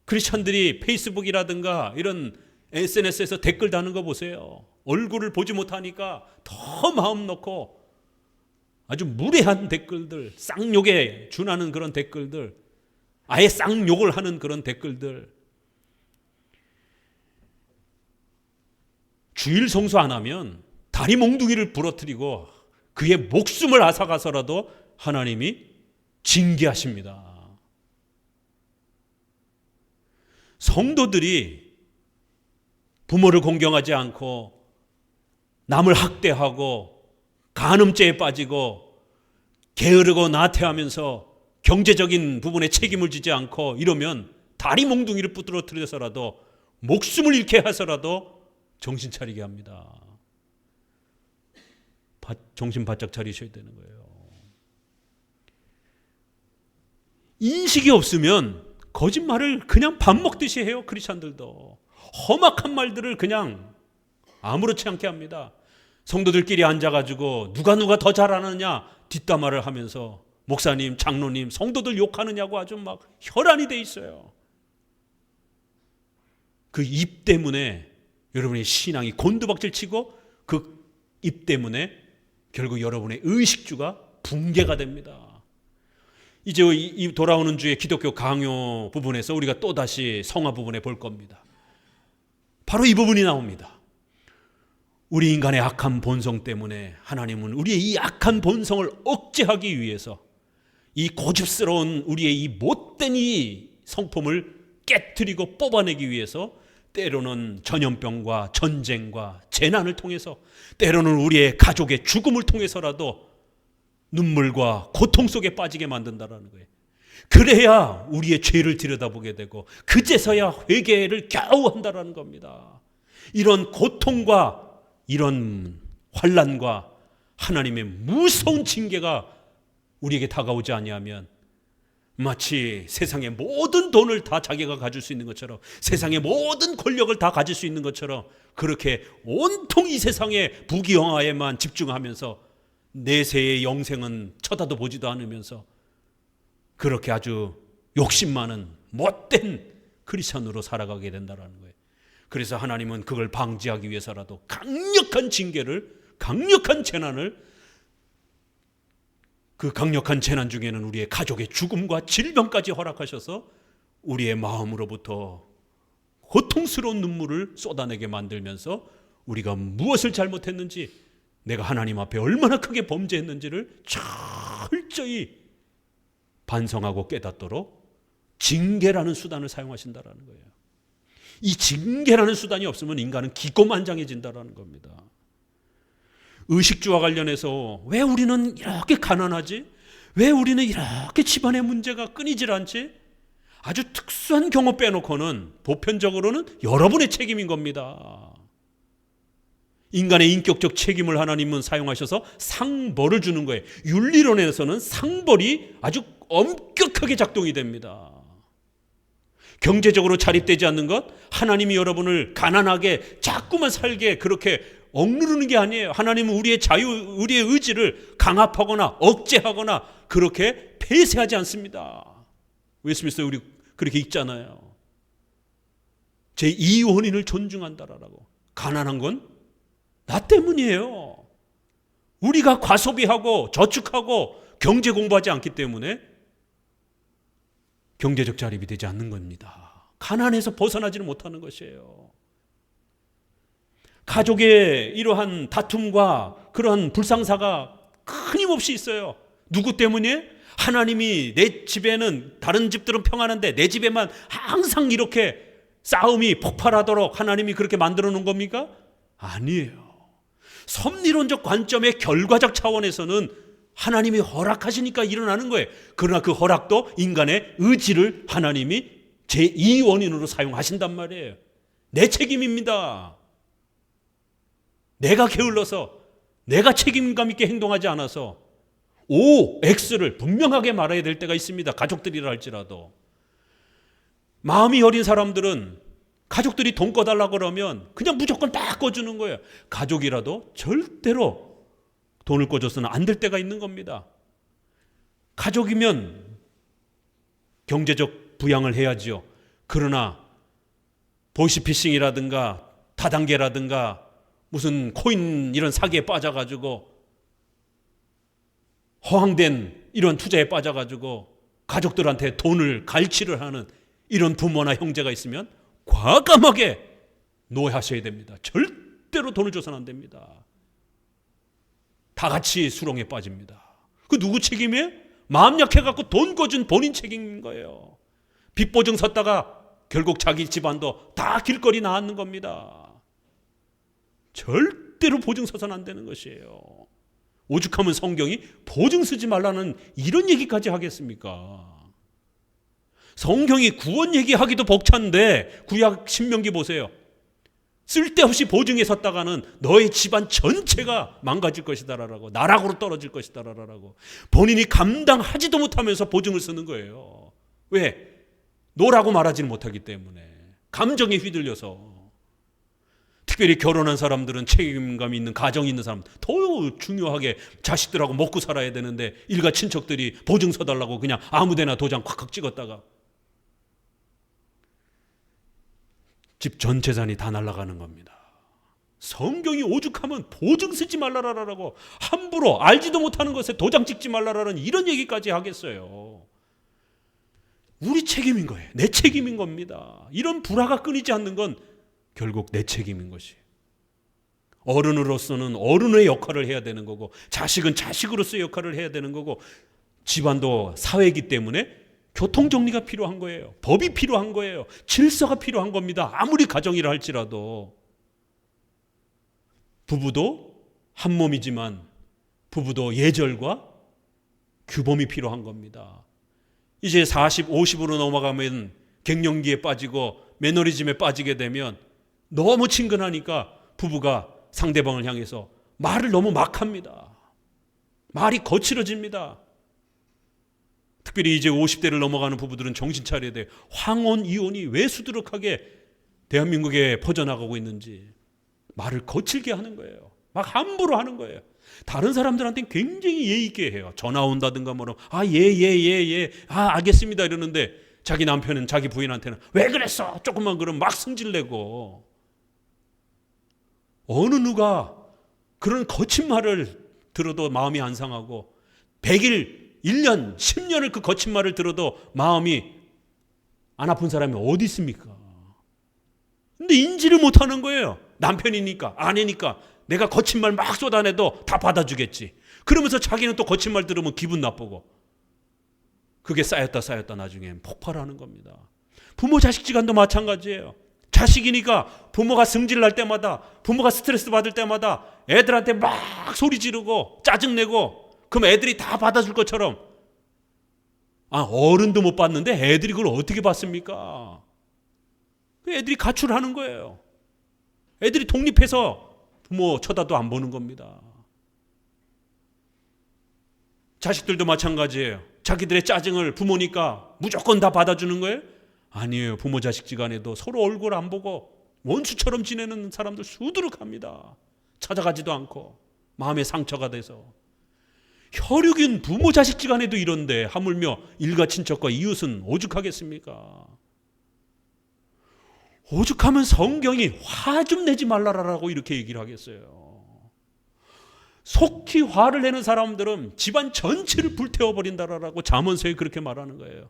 크리스찬들이 페이스북이라든가 이런 SNS에서 댓글 다는 거 보세요. 얼굴을 보지 못하니까 더 마음 놓고 아주 무례한 댓글들, 쌍욕에 준하는 그런 댓글들, 아예 쌍욕을 하는 그런 댓글들. 주일 성수 안 하면 다리 몽둥이를 부러뜨리고 그의 목숨을 앗아가서라도 하나님이 징계하십니다. 성도들이 부모를 공경하지 않고 남을 학대하고 간음죄에 빠지고 게으르고 나태하면서 경제적인 부분에 책임을 지지 않고 이러면 다리 몽둥이를 부러뜨려서라도 목숨을 잃게 해서라도 정신 차리게 합니다. 정신 바짝 차리셔야 되는 거예요. 인식이 없으면 거짓말을 그냥 밥 먹듯이 해요. 크리스찬들도 험악한 말들을 그냥 아무렇지 않게 합니다. 성도들끼리 앉아가지고 누가 더 잘하느냐 뒷담화를 하면서 목사님, 장로님, 성도들 욕하느냐고 아주 막 혈안이 돼 있어요. 그 입 때문에 여러분의 신앙이 곤두박질 치고 그 입 때문에 결국 여러분의 의식주가 붕괴가 됩니다. 이제 이 돌아오는 주의 기독교 강요 부분에서 우리가 또다시 성화 부분에 볼 겁니다. 바로 이 부분이 나옵니다. 우리 인간의 악한 본성 때문에 하나님은 우리의 이 악한 본성을 억제하기 위해서 이 고집스러운 우리의 이 못된 이 성품을 깨트리고 뽑아내기 위해서 때로는 전염병과 전쟁과 재난을 통해서, 때로는 우리의 가족의 죽음을 통해서라도 눈물과 고통 속에 빠지게 만든다라는 거예요. 그래야 우리의 죄를 들여다보게 되고 그제서야 회개를 겨우 한다라는 겁니다. 이런 고통과 이런 환난과 하나님의 무서운 징계가 우리에게 다가오지 아니하면 마치 세상의 모든 돈을 다 자기가 가질 수 있는 것처럼, 세상의 모든 권력을 다 가질 수 있는 것처럼 그렇게 온통 이 세상의 부귀영화에만 집중하면서 내세의 영생은 쳐다도 보지도 않으면서 그렇게 아주 욕심 많은 못된 크리스천으로 살아가게 된다는 거예요. 그래서 하나님은 그걸 방지하기 위해서라도 강력한 징계를, 강력한 재난을, 그 강력한 재난 중에는 우리의 가족의 죽음과 질병까지 허락하셔서 우리의 마음으로부터 고통스러운 눈물을 쏟아내게 만들면서 우리가 무엇을 잘못했는지, 내가 하나님 앞에 얼마나 크게 범죄했는지를 철저히 반성하고 깨닫도록 징계라는 수단을 사용하신다는 거예요. 이 징계라는 수단이 없으면 인간은 기고만장해진다는 겁니다. 의식주와 관련해서 왜 우리는 이렇게 가난하지? 왜 우리는 이렇게 집안의 문제가 끊이질 않지? 아주 특수한 경우 빼놓고는 보편적으로는 여러분의 책임인 겁니다. 인간의 인격적 책임을 하나님은 사용하셔서 상벌을 주는 거예요. 윤리론에서는 상벌이 아주 엄격하게 작동이 됩니다. 경제적으로 자립되지 않는 것, 하나님이 여러분을 가난하게 자꾸만 살게 그렇게 억누르는 게 아니에요. 하나님은 우리의 자유, 우리의 의지를 강압하거나 억제하거나 그렇게 폐쇄하지 않습니다. 웨스트민스터에 우리 그렇게 읽잖아요. 제2원인을 존중한다라고. 가난한 건 나 때문이에요. 우리가 과소비하고 저축하고 경제 공부하지 않기 때문에 경제적 자립이 되지 않는 겁니다. 가난에서 벗어나지는 못하는 것이에요. 가족의 이러한 다툼과 그러한 불상사가 끊임없이 있어요. 누구 때문에? 하나님이 내 집에는, 다른 집들은 평안한데 내 집에만 항상 이렇게 싸움이 폭발하도록 하나님이 그렇게 만들어 놓은 겁니까? 아니에요. 섭리론적 관점의 결과적 차원에서는 하나님이 허락하시니까 일어나는 거예요. 그러나 그 허락도 인간의 의지를 하나님이 제2원인으로 사용하신단 말이에요. 내 책임입니다. 내가 게을러서, 내가 책임감 있게 행동하지 않아서 O, X를 분명하게 말해야 될 때가 있습니다. 가족들이라 할지라도. 마음이 여린 사람들은 가족들이 돈 꺼달라고 그러면 그냥 무조건 다 꺼주는 거예요. 가족이라도 절대로 돈을 꺼줘서는 안 될 때가 있는 겁니다. 가족이면 경제적 부양을 해야지요. 그러나 보이스피싱이라든가 다단계라든가 무슨 코인 이런 사기에 빠져가지고 허황된 이런 투자에 빠져가지고 가족들한테 돈을 갈취를 하는 이런 부모나 형제가 있으면 과감하게 노하셔야 됩니다. 절대로 돈을 줘서는 안 됩니다. 다 같이 수렁에 빠집니다. 그 누구 책임이에요? 마음 약해갖고 돈 꺼준 본인 책임인 거예요. 빚보증 섰다가 결국 자기 집안도 다 길거리 나앉는 겁니다. 절대로 보증 서서는 안 되는 것이에요. 오죽하면 성경이 보증 쓰지 말라는 이런 얘기까지 하겠습니까? 성경이 구원 얘기하기도 벅찬데 구약 신명기 보세요. 쓸데없이 보증에 섰다가는 너의 집안 전체가 망가질 것이다라고, 나락으로 떨어질 것이다라고 본인이 감당하지도 못하면서 보증을 쓰는 거예요. 왜? 노라고 말하지는 못하기 때문에. 감정에 휘둘려서. 특별히 결혼한 사람들은 책임감이 있는 가정이 있는 사람 더 중요하게 자식들하고 먹고 살아야 되는데 일가 친척들이 보증 서달라고 그냥 아무데나 도장 콱콱 찍었다가 집 전 재산이 다 날아가는 겁니다. 성경이 오죽하면 보증 쓰지 말라라고 함부로 알지도 못하는 것에 도장 찍지 말라라는 이런 얘기까지 하겠어요. 우리 책임인 거예요. 내 책임인 겁니다. 이런 불화가 끊이지 않는 건 결국 내 책임인 것이에요. 어른으로서는 어른의 역할을 해야 되는 거고 자식은 자식으로서의 역할을 해야 되는 거고 집안도 사회이기 때문에 교통정리가 필요한 거예요. 법이 필요한 거예요. 질서가 필요한 겁니다. 아무리 가정이라 할지라도. 부부도 한 몸이지만 부부도 예절과 규범이 필요한 겁니다. 이제 40, 50으로 넘어가면 갱년기에 빠지고 매너리즘에 빠지게 되면 너무 친근하니까 부부가 상대방을 향해서 말을 너무 막 합니다. 말이 거칠어집니다. 특별히 이제 50대를 넘어가는 부부들은 정신 차려야 돼요. 황혼, 이혼이 왜 수두룩하게 대한민국에 퍼져나가고 있는지. 말을 거칠게 하는 거예요. 막 함부로 하는 거예요. 다른 사람들한테는 굉장히 예의 있게 해요. 전화 온다든가 뭐라고 예. 알겠습니다 이러는데 자기 남편은 자기 부인한테는 왜 그랬어? 조금만 그러면 막 승질내고. 어느 누가 그런 거친 말을 들어도 마음이 안 상하고 100일, 1년, 10년을 그 거친 말을 들어도 마음이 안 아픈 사람이 어디 있습니까? 근데 인지를 못하는 거예요. 남편이니까, 아내니까 내가 거친 말 막 쏟아내도 다 받아주겠지. 그러면서 자기는 또 거친 말 들으면 기분 나쁘고. 그게 쌓였다 나중엔 폭발하는 겁니다. 부모 자식 지간도 마찬가지예요. 자식이니까 부모가 승질 날 때마다, 부모가 스트레스 받을 때마다 애들한테 막 소리 지르고 짜증내고, 그럼 애들이 다 받아줄 것처럼. 어른도 못 받는데 애들이 그걸 어떻게 받습니까? 애들이 가출하는 거예요. 애들이 독립해서 부모 쳐다도 안 보는 겁니다. 자식들도 마찬가지예요. 자기들의 짜증을 부모니까 무조건 다 받아주는 거예요? 아니에요. 부모 자식지간에도 서로 얼굴 안 보고 원수처럼 지내는 사람들 수두룩합니다. 찾아가지도 않고 마음에 상처가 돼서. 혈육인 부모 자식지간에도 이런데 하물며 일가 친척과 이웃은 오죽하겠습니까? 오죽하면 성경이 화 좀 내지 말라라고 이렇게 얘기를 하겠어요. 속히 화를 내는 사람들은 집안 전체를 불태워버린다라고 잠언서에 그렇게 말하는 거예요.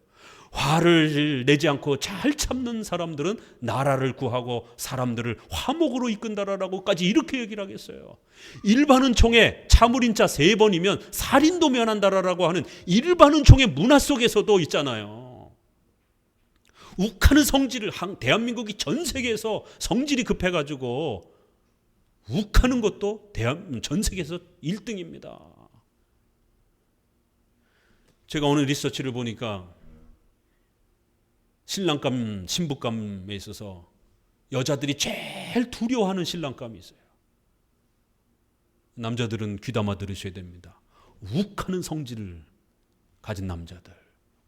화를 내지 않고 잘 참는 사람들은 나라를 구하고 사람들을 화목으로 이끈다라고까지 이렇게 얘기를 하겠어요. 일반은총에 참을인자 3번이면 살인도 면한다라고 하는 일반은총의 문화 속에서도 있잖아요. 욱하는 성질을 대한민국이 전 세계에서 성질이 급해가지고 욱하는 것도 전 세계에서 1등입니다. 제가 오늘 리서치를 보니까 신랑감, 신부감에 있어서 여자들이 제일 두려워하는 신랑감이 있어요. 남자들은 귀담아 들으셔야 됩니다. 욱하는 성질을 가진 남자들.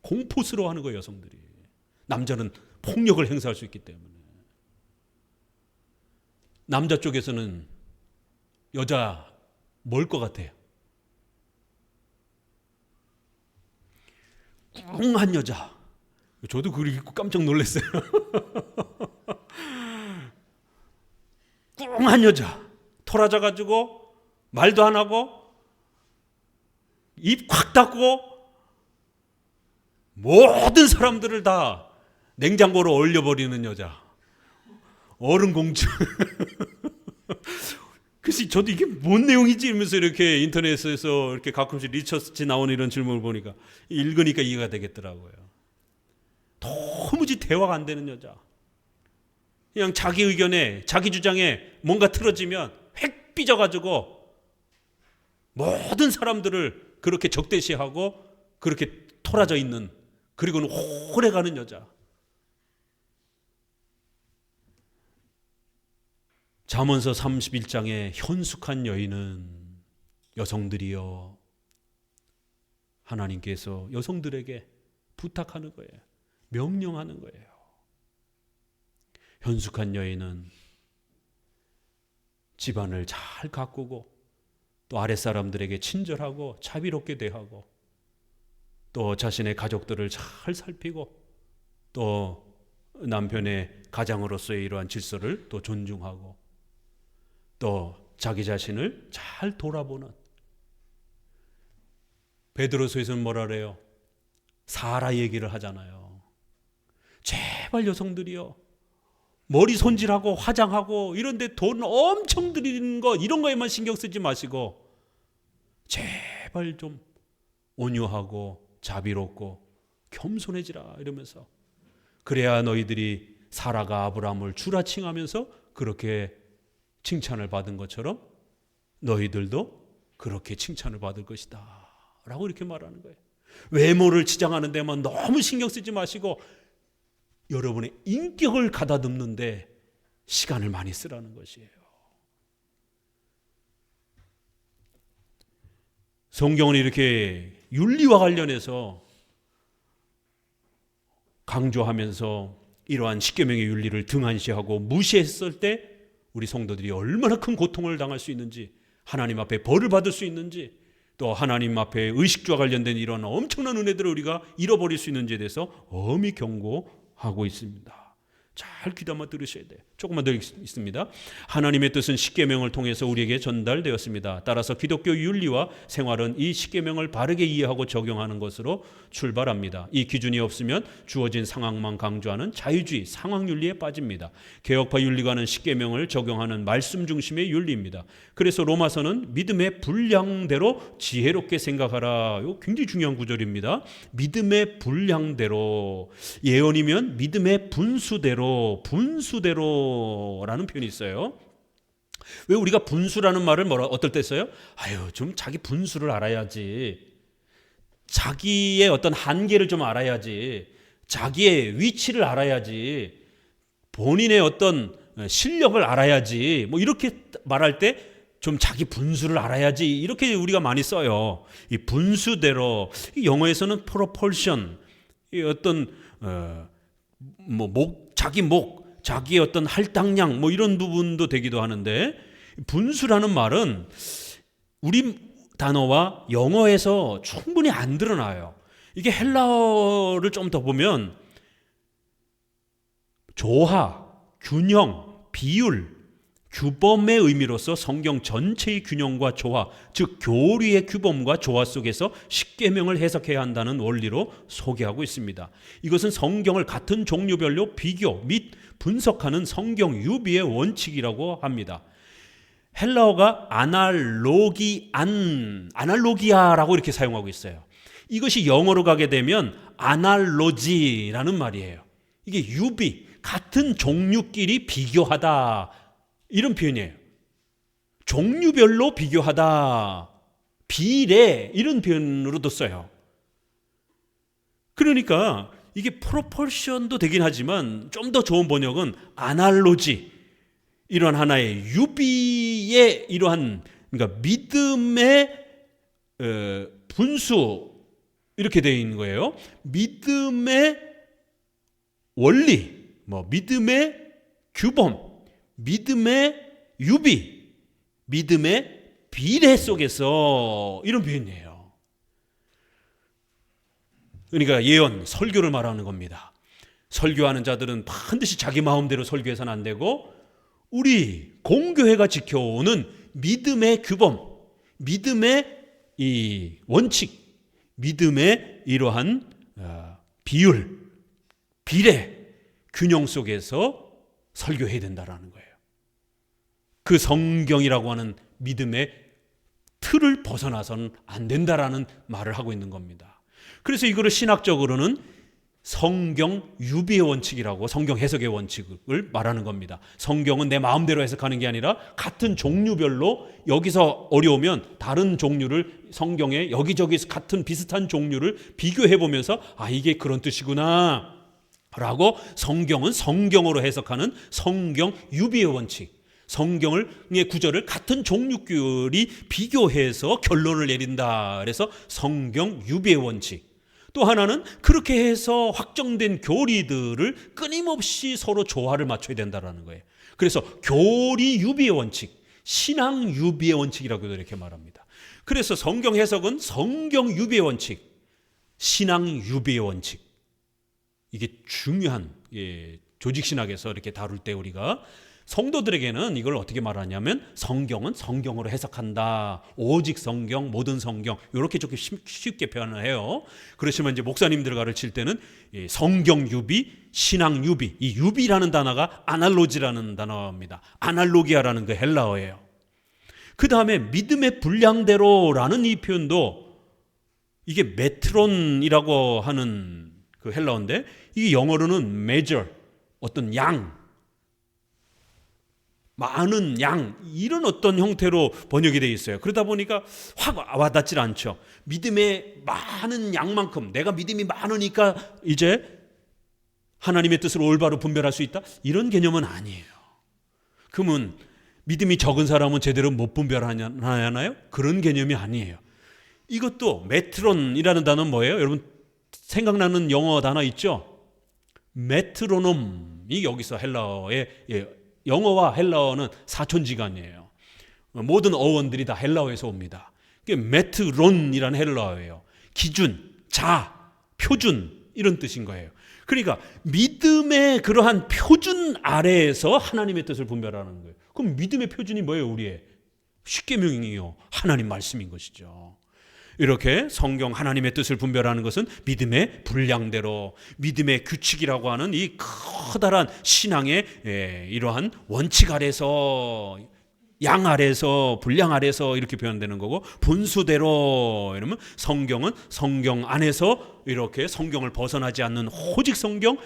공포스러워하는 거예요, 여성들이. 남자는 폭력을 행사할 수 있기 때문에. 남자 쪽에서는 여자 뭘 것 같아요? 꿍한 여자. 저도 그걸 읽고 깜짝 놀랐어요. 꿍한 여자. 토라져가지고 말도 안 하고 입 콱 닫고 모든 사람들을 다 냉장고로 얼려버리는 여자. 어른공주. 그래서 저도 이게 뭔 내용이지? 이러면서 이렇게 인터넷에서 이렇게 가끔씩 리서치 나오는 이런 질문을 보니까 읽으니까 이해가 되겠더라고요. 도무지 대화가 안 되는 여자. 그냥 자기 의견에, 자기 주장에 뭔가 틀어지면 획 삐져가지고 모든 사람들을 그렇게 적대시하고 그렇게 토라져 있는, 그리고는 오래가는 여자. 잠언서 31장의 현숙한 여인은 여성들이여, 하나님께서 여성들에게 부탁하는 거예요. 명령하는 거예요. 현숙한 여인은 집안을 잘 가꾸고 또 아랫사람들에게 친절하고 자비롭게 대하고 또 자신의 가족들을 잘 살피고 또 남편의 가장으로서의 이러한 질서를 또 존중하고 또 자기 자신을 잘 돌아보는. 베드로서에서는 뭐라 그래요? 사라 얘기를 하잖아요. 제발 여성들이요, 머리 손질하고 화장하고 이런데 돈 엄청 들이는 거, 이런 거에만 신경 쓰지 마시고 제발 좀 온유하고 자비롭고 겸손해지라 이러면서, 그래야 너희들이 사라가 아브라함을 주라칭하면서 그렇게 칭찬을 받은 것처럼 너희들도 그렇게 칭찬을 받을 것이다. 라고 이렇게 말하는 거예요. 외모를 치장하는 데만 너무 신경 쓰지 마시고 여러분의 인격을 가다듬는데 시간을 많이 쓰라는 것이에요. 성경은 이렇게 윤리와 관련해서 강조하면서 이러한 십계명의 윤리를 등한시하고 무시했을 때 우리 성도들이 얼마나 큰 고통을 당할 수 있는지, 하나님 앞에 벌을 받을 수 있는지, 또 하나님 앞에 의식주와 관련된 이런 엄청난 은혜들을 우리가 잃어버릴 수 있는지에 대해서 엄히 경고하고 있습니다. 잘 귀담아 들으셔야 돼요. 조금만 더 있습니다. 하나님의 뜻은 십계명을 통해서 우리에게 전달되었습니다. 따라서 기독교 윤리와 생활은 이 십계명을 바르게 이해하고 적용하는 것으로 출발합니다. 이 기준이 없으면 주어진 상황만 강조하는 자유주의, 상황윤리에 빠집니다. 개혁파 윤리관은 십계명을 적용하는 말씀 중심의 윤리입니다. 그래서 로마서는 믿음의 분량대로 지혜롭게 생각하라. 이거 굉장히 중요한 구절입니다. 믿음의 분량대로, 예언이면 믿음의 분수대로라는 표현이 있어요. 왜 우리가 분수라는 말을 어떨 때 써요? 좀 자기 분수를 알아야지. 자기의 어떤 한계를 좀 알아야지. 자기의 위치를 알아야지. 본인의 어떤 실력을 알아야지. 뭐 이렇게 말할 때 좀 자기 분수를 알아야지. 이렇게 우리가 많이 써요. 이 분수대로, 영어에서는 proportion, 이 어떤 자기의 어떤 할당량 뭐 이런 부분도 되기도 하는데, 분수라는 말은 우리 단어와 영어에서 충분히 안 드러나요. 이게 헬라어를 좀 더 보면 조화, 균형, 비율, 규범의 의미로서 성경 전체의 균형과 조화, 즉 교리의 규범과 조화 속에서 십계명을 해석해야 한다는 원리로 소개하고 있습니다. 이것은 성경을 같은 종류별로 비교 및 분석하는 성경 유비의 원칙이라고 합니다. 헬라어가 아날로기아라고 이렇게 사용하고 있어요. 이것이 영어로 가게 되면 아날로지라는 말이에요. 이게 유비, 같은 종류끼리 비교하다, 이런 표현이에요. 종류별로 비교하다, 비례, 이런 표현으로도 써요. 그러니까 이게 프로포션도 되긴 하지만 좀 더 좋은 번역은 아날로지, 이런 하나의 유비의 이러한, 그러니까 믿음의 분수, 이렇게 되어 있는 거예요. 믿음의 원리, 믿음의 규범, 믿음의 유비, 믿음의 비례 속에서, 이런 표현이에요. 그러니까 예언, 설교를 말하는 겁니다. 설교하는 자들은 반드시 자기 마음대로 설교해서는 안 되고, 우리 공교회가 지켜오는 믿음의 규범, 믿음의 이 원칙, 믿음의 이러한 비율, 비례, 균형 속에서 설교해야 된다라는 거예요. 그 성경이라고 하는 믿음의 틀을 벗어나서는 안 된다라는 말을 하고 있는 겁니다. 그래서 이거를 신학적으로는 성경 유비의 원칙이라고, 성경 해석의 원칙을 말하는 겁니다. 성경은 내 마음대로 해석하는 게 아니라 같은 종류별로, 여기서 어려우면 다른 종류를, 성경에 여기저기 같은 비슷한 종류를 비교해 보면서 이게 그런 뜻이구나 라고 성경은 성경으로 해석하는 성경 유비의 원칙, 성경의 구절을 같은 종류끼리 비교해서 결론을 내린다. 그래서 성경 유비의 원칙. 또 하나는 그렇게 해서 확정된 교리들을 끊임없이 서로 조화를 맞춰야 된다는 거예요. 그래서 교리 유비의 원칙, 신앙 유비의 원칙이라고도 이렇게 말합니다. 그래서 성경 해석은 성경 유비의 원칙, 신앙 유비의 원칙. 이게 중요한, 조직신학에서 이렇게 다룰 때 우리가 성도들에게는 이걸 어떻게 말하냐면, 성경은 성경으로 해석한다, 오직 성경, 모든 성경, 이렇게 좋게 쉽게 표현을 해요. 그렇지만 이제 목사님들 가르칠 때는 성경 유비, 신앙 유비, 이 유비라는 단어가 아날로지라는 단어입니다. 아날로기아라는 그 헬라어예요. 그 다음에 믿음의 분량대로라는 이 표현도, 이게 메트론이라고 하는 그 헬라어인데, 이게 영어로는 measure, 어떤 양, 많은 양, 이런 어떤 형태로 번역이 되어 있어요. 그러다 보니까 확 와닿질 않죠. 믿음의 많은 양만큼, 내가 믿음이 많으니까 이제 하나님의 뜻을 올바로 분별할 수 있다, 이런 개념은 아니에요. 그러면 믿음이 적은 사람은 제대로 못 분별하나요? 그런 개념이 아니에요. 이것도 메트론이라는 단어는 뭐예요? 여러분 생각나는 영어 단어 있죠? 메트로놈이 여기서 헬라어의, 영어와 헬라어는 사촌지간이에요. 모든 어원들이 다 헬라어에서 옵니다. 그게 메트론이라는 헬라어예요. 기준, 자, 표준, 이런 뜻인 거예요. 그러니까 믿음의 그러한 표준 아래에서 하나님의 뜻을 분별하는 거예요. 그럼 믿음의 표준이 뭐예요? 우리의 십계명이요, 하나님 말씀인 것이죠. 이렇게 성경 하나님의 뜻을 분별하는 것은 믿음의 분량대로, 믿음의 규칙이라고 하는 이 커다란 신앙의 이러한 원칙 아래서, 양 아래서, 분량 아래서 이렇게 표현되는 거고, 분수대로, 이러면 성경은 성경 안에서 이렇게 성경을 벗어나지 않는 오직 성경,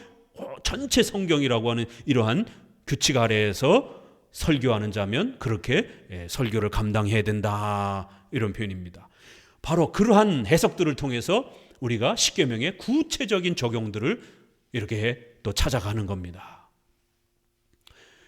전체 성경이라고 하는 이러한 규칙 아래에서 설교하는 자면 그렇게 설교를 감당해야 된다, 이런 표현입니다. 바로 그러한 해석들을 통해서 우리가 십계명의 구체적인 적용들을 이렇게 또 찾아가는 겁니다.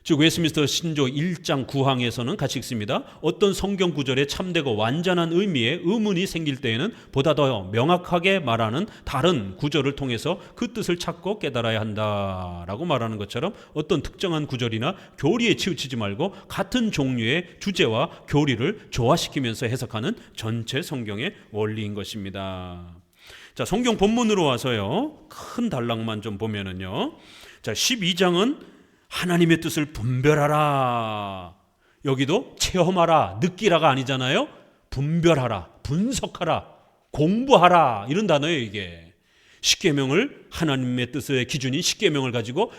즉 웨스트민스터 신조 1장 9항에서는 같이 읽습니다. 어떤 성경 구절에 참되고 완전한 의미에 의문이 생길 때에는 보다 더 명확하게 말하는 다른 구절을 통해서 그 뜻을 찾고 깨달아야 한다라고 말하는 것처럼, 어떤 특정한 구절이나 교리에 치우치지 말고 같은 종류의 주제와 교리를 조화시키면서 해석하는 전체 성경의 원리인 것입니다. 자, 성경 본문으로 와서요, 큰 단락만 좀 보면은요, 자, 12장은 하나님의 뜻을 분별하라. 여기도 체험하라, 느끼라가 아니잖아요. 분별하라, 분석하라, 공부하라, 이런 단어예요. 이게 십계명을, 하나님의 뜻의 기준인 십계명을 가지고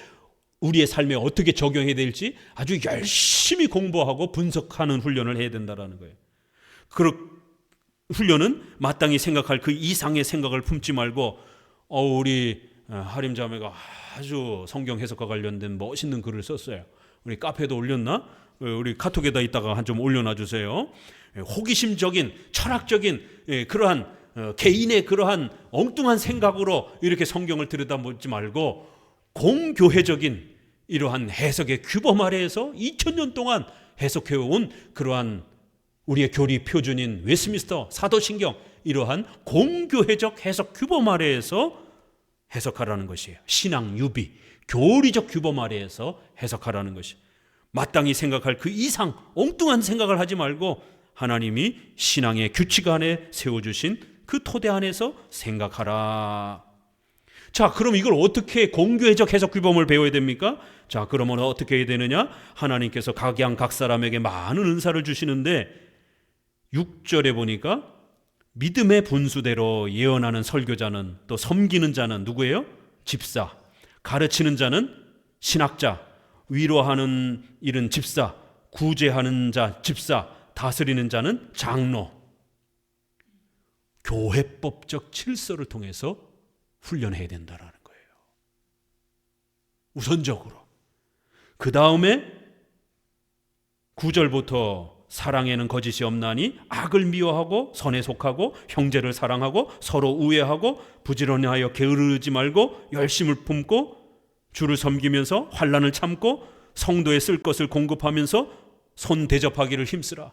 우리의 삶에 어떻게 적용해야 될지 아주 열심히 공부하고 분석하는 훈련을 해야 된다는 거예요. 그 훈련은 마땅히 생각할 그 이상의 생각을 품지 말고, 우리 하림 자매가 아주 성경 해석과 관련된 멋있는 글을 썼어요. 우리 카페에도 올렸나? 우리 카톡에다 있다가 한 좀 올려놔 주세요. 호기심적인, 철학적인 그러한 개인의 그러한 엉뚱한 생각으로 이렇게 성경을 들여다보지 말고, 공교회적인 이러한 해석의 규범 아래에서 2000년 동안 해석해온 그러한 우리의 교리 표준인 웨스트민스터 사도신경, 이러한 공교회적 해석 규범 아래에서 해석하라는 것이에요. 신앙 유비, 교리적 규범 아래에서 해석하라는 것이, 마땅히 생각할 그 이상 엉뚱한 생각을 하지 말고 하나님이 신앙의 규칙 안에 세워주신 그 토대 안에서 생각하라. 자, 그럼 이걸 어떻게 공교회적 해석 규범을 배워야 됩니까? 자, 그러면 어떻게 해야 되느냐? 하나님께서 각양 각 사람에게 많은 은사를 주시는데 6절에 보니까 믿음의 분수대로 예언하는 설교자는, 또 섬기는 자는 누구예요? 집사. 가르치는 자는 신학자. 위로하는 일은 집사. 구제하는 자 집사. 다스리는 자는 장로. 교회법적 질서를 통해서 훈련해야 된다라는 거예요. 우선적으로. 그 다음에 9절부터 사랑에는 거짓이 없나니 악을 미워하고 선에 속하고 형제를 사랑하고 서로 우애하고 부지런하여 게으르지 말고 열심을 품고 주를 섬기면서 환난을 참고 성도에 쓸 것을 공급하면서 손 대접하기를 힘쓰라.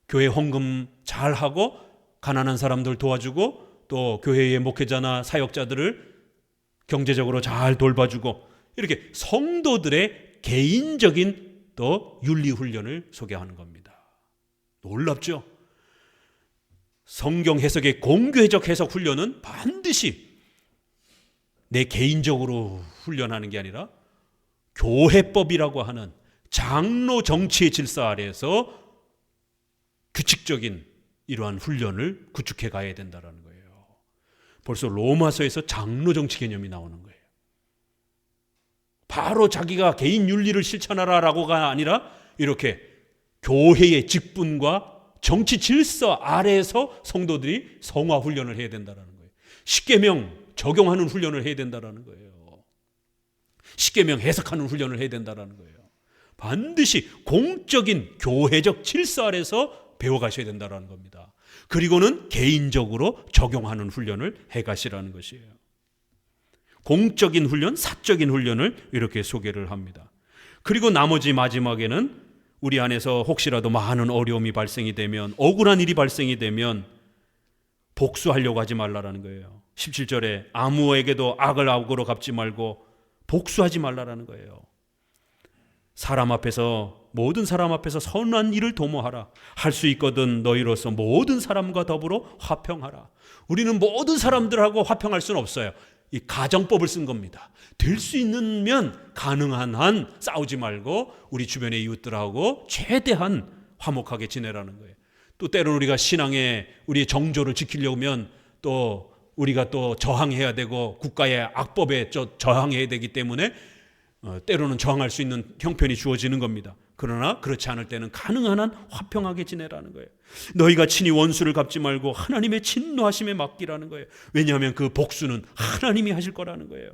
교회 헌금 잘하고 가난한 사람들 도와주고, 또 교회의 목회자나 사역자들을 경제적으로 잘 돌봐주고, 이렇게 성도들의 개인적인 또 윤리훈련을 소개하는 겁니다. 놀랍죠? 성경 해석의 공교회적 해석 훈련은 반드시 내 개인적으로 훈련하는 게 아니라 교회법이라고 하는 장로 정치의 질서 아래에서 규칙적인 이러한 훈련을 구축해 가야 된다는 거예요. 벌써 로마서에서 장로 정치 개념이 나오는 거예요. 바로 자기가 개인 윤리를 실천하라라고가 아니라 이렇게 교회의 직분과 정치 질서 아래에서 성도들이 성화 훈련을 해야 된다는 거예요. 십계명 적용하는 훈련을 해야 된다는 거예요. 십계명 해석하는 훈련을 해야 된다는 거예요. 반드시 공적인 교회적 질서 아래서 배워가셔야 된다는 겁니다. 그리고는 개인적으로 적용하는 훈련을 해가시라는 것이에요. 공적인 훈련, 사적인 훈련을 이렇게 소개를 합니다. 그리고 나머지 마지막에는 우리 안에서 혹시라도 많은 어려움이 발생이 되면, 억울한 일이 발생이 되면 복수하려고 하지 말라라는 거예요. 17절에 아무에게도 악을 악으로 갚지 말고 복수하지 말라라는 거예요. 모든 사람 앞에서 선한 일을 도모하라. 할 수 있거든 너희로서 모든 사람과 더불어 화평하라. 우리는 모든 사람들하고 화평할 수는 없어요. 이 가정법을 쓴 겁니다. 될 수 있으면 가능한 한 싸우지 말고 우리 주변의 이웃들하고 최대한 화목하게 지내라는 거예요. 또 때로는 우리가 신앙에 우리의 정조를 지키려면 또 우리가 또 저항해야 되고 국가의 악법에 저항해야 되기 때문에 때로는 저항할 수 있는 형편이 주어지는 겁니다. 그러나 그렇지 않을 때는 가능한 한 화평하게 지내라는 거예요. 너희가 친히 원수를 갚지 말고 하나님의 진노하심에 맡기라는 거예요. 왜냐하면 그 복수는 하나님이 하실 거라는 거예요.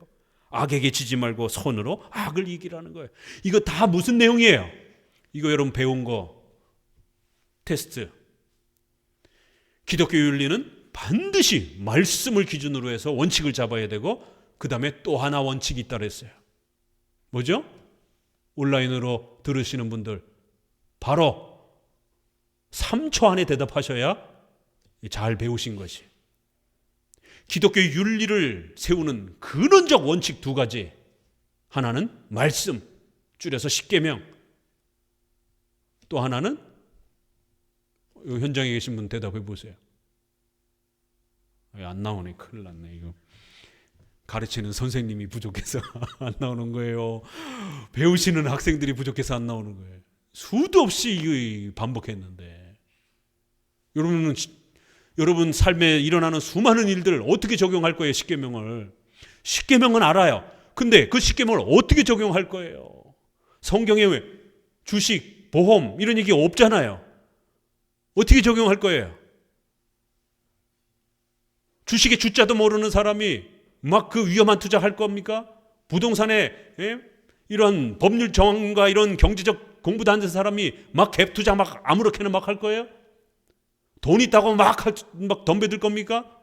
악에게 지지 말고 선으로 악을 이기라는 거예요. 이거 다 무슨 내용이에요? 이거 여러분 배운 거 테스트. 기독교 윤리는 반드시 말씀을 기준으로 해서 원칙을 잡아야 되고, 그 다음에 또 하나 원칙이 있다 그랬어요. 뭐죠? 온라인으로 들으시는 분들 바로 3초 안에 대답하셔야 잘 배우신 것이. 기독교의 윤리를 세우는 근원적 원칙 두 가지. 하나는 말씀, 줄여서 십계명. 또 하나는 현장에 계신 분 대답해 보세요. 안 나오네. 큰일 났네. 이거 가르치는 선생님이 부족해서 안 나오는 거예요. 배우시는 학생들이 부족해서 안 나오는 거예요. 수도 없이 반복했는데. 여러분 삶에 일어나는 수많은 일들을 어떻게 적용할 거예요? 십계명을. 십계명은 알아요. 근데 그 십계명을 어떻게 적용할 거예요? 성경에 왜 주식, 보험 이런 얘기 없잖아요. 어떻게 적용할 거예요? 주식의 주자도 모르는 사람이 막 그 위험한 투자할 겁니까? 부동산에 이런 법률 정황과 이런 경제적 공부도 안 된 사람이 막 갭 투자 막 아무렇게나 막 할 거예요? 돈 있다고 막 덤벼들 겁니까?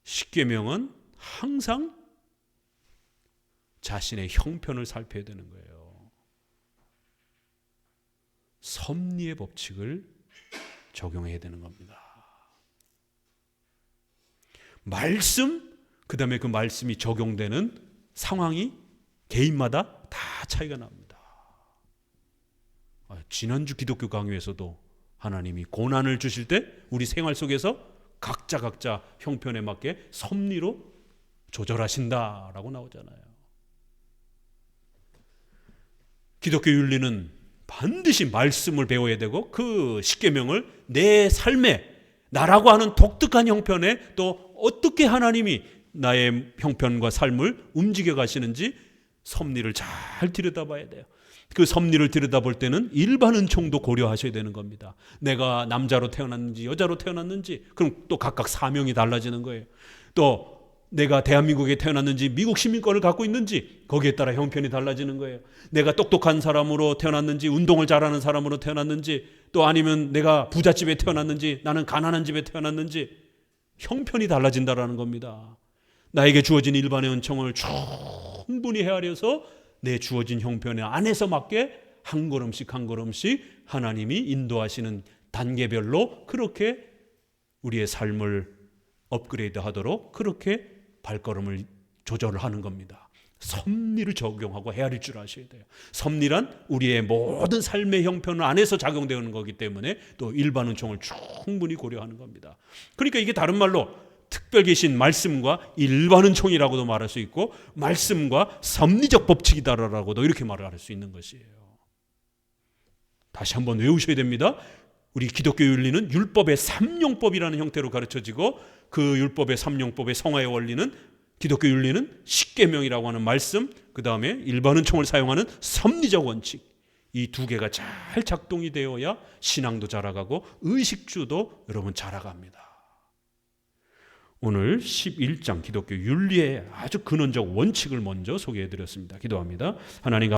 십계명은 항상 자신의 형편을 살펴야 되는 거예요. 섭리의 법칙을 적용해야 되는 겁니다. 말씀, 그 다음에 그 말씀이 적용되는 상황이 개인마다 다 차이가 납니다. 지난주 기독교 강의에서도 하나님이 고난을 주실 때 우리 생활 속에서 각자 형편에 맞게 섭리로 조절하신다라고 나오잖아요. 기독교 윤리는 반드시 말씀을 배워야 되고 그 십계명을 내 삶에 나라고 하는 독특한 형편에 또 어떻게 하나님이 나의 형편과 삶을 움직여 가시는지 섭리를 잘 들여다봐야 돼요. 그 섭리를 들여다볼 때는 일반 은총도 고려하셔야 되는 겁니다. 내가 남자로 태어났는지 여자로 태어났는지, 그럼 또 각각 사명이 달라지는 거예요. 또 내가 대한민국에 태어났는지 미국 시민권을 갖고 있는지 거기에 따라 형편이 달라지는 거예요. 내가 똑똑한 사람으로 태어났는지 운동을 잘하는 사람으로 태어났는지, 또 아니면 내가 부잣집에 태어났는지 나는 가난한 집에 태어났는지 형편이 달라진다라는 겁니다. 나에게 주어진 일반의 은총을 충분히 헤아려서 내 주어진 형편 안에서 맞게 한 걸음씩 한 걸음씩 하나님이 인도하시는 단계별로 그렇게 우리의 삶을 업그레이드 하도록 그렇게 발걸음을 조절하는 겁니다. 섭리를 적용하고 헤아릴 줄 아셔야 돼요. 섭리란 우리의 모든 삶의 형편 안에서 작용되는 거기 때문에 또 일반 은총을 충분히 고려하는 겁니다. 그러니까 이게 다른 말로 특별 계신 말씀과 일반 은총이라고도 말할 수 있고, 말씀과 섭리적 법칙이다라고도 이렇게 말을 할 수 있는 것이에요. 다시 한번 외우셔야 됩니다. 우리 기독교 윤리는 율법의 삼용법이라는 형태로 가르쳐지고, 그 율법의 삼용법의 성화의 원리는 기독교 윤리는 십계명이라고 하는 말씀, 그 다음에 일반 은총을 사용하는 섭리적 원칙, 이 두 개가 잘 작동이 되어야 신앙도 자라가고 의식주도 여러분 자라갑니다. 오늘 11장 기독교 윤리의 아주 근원적 원칙을 먼저 소개해 드렸습니다. 기도합니다. 하나님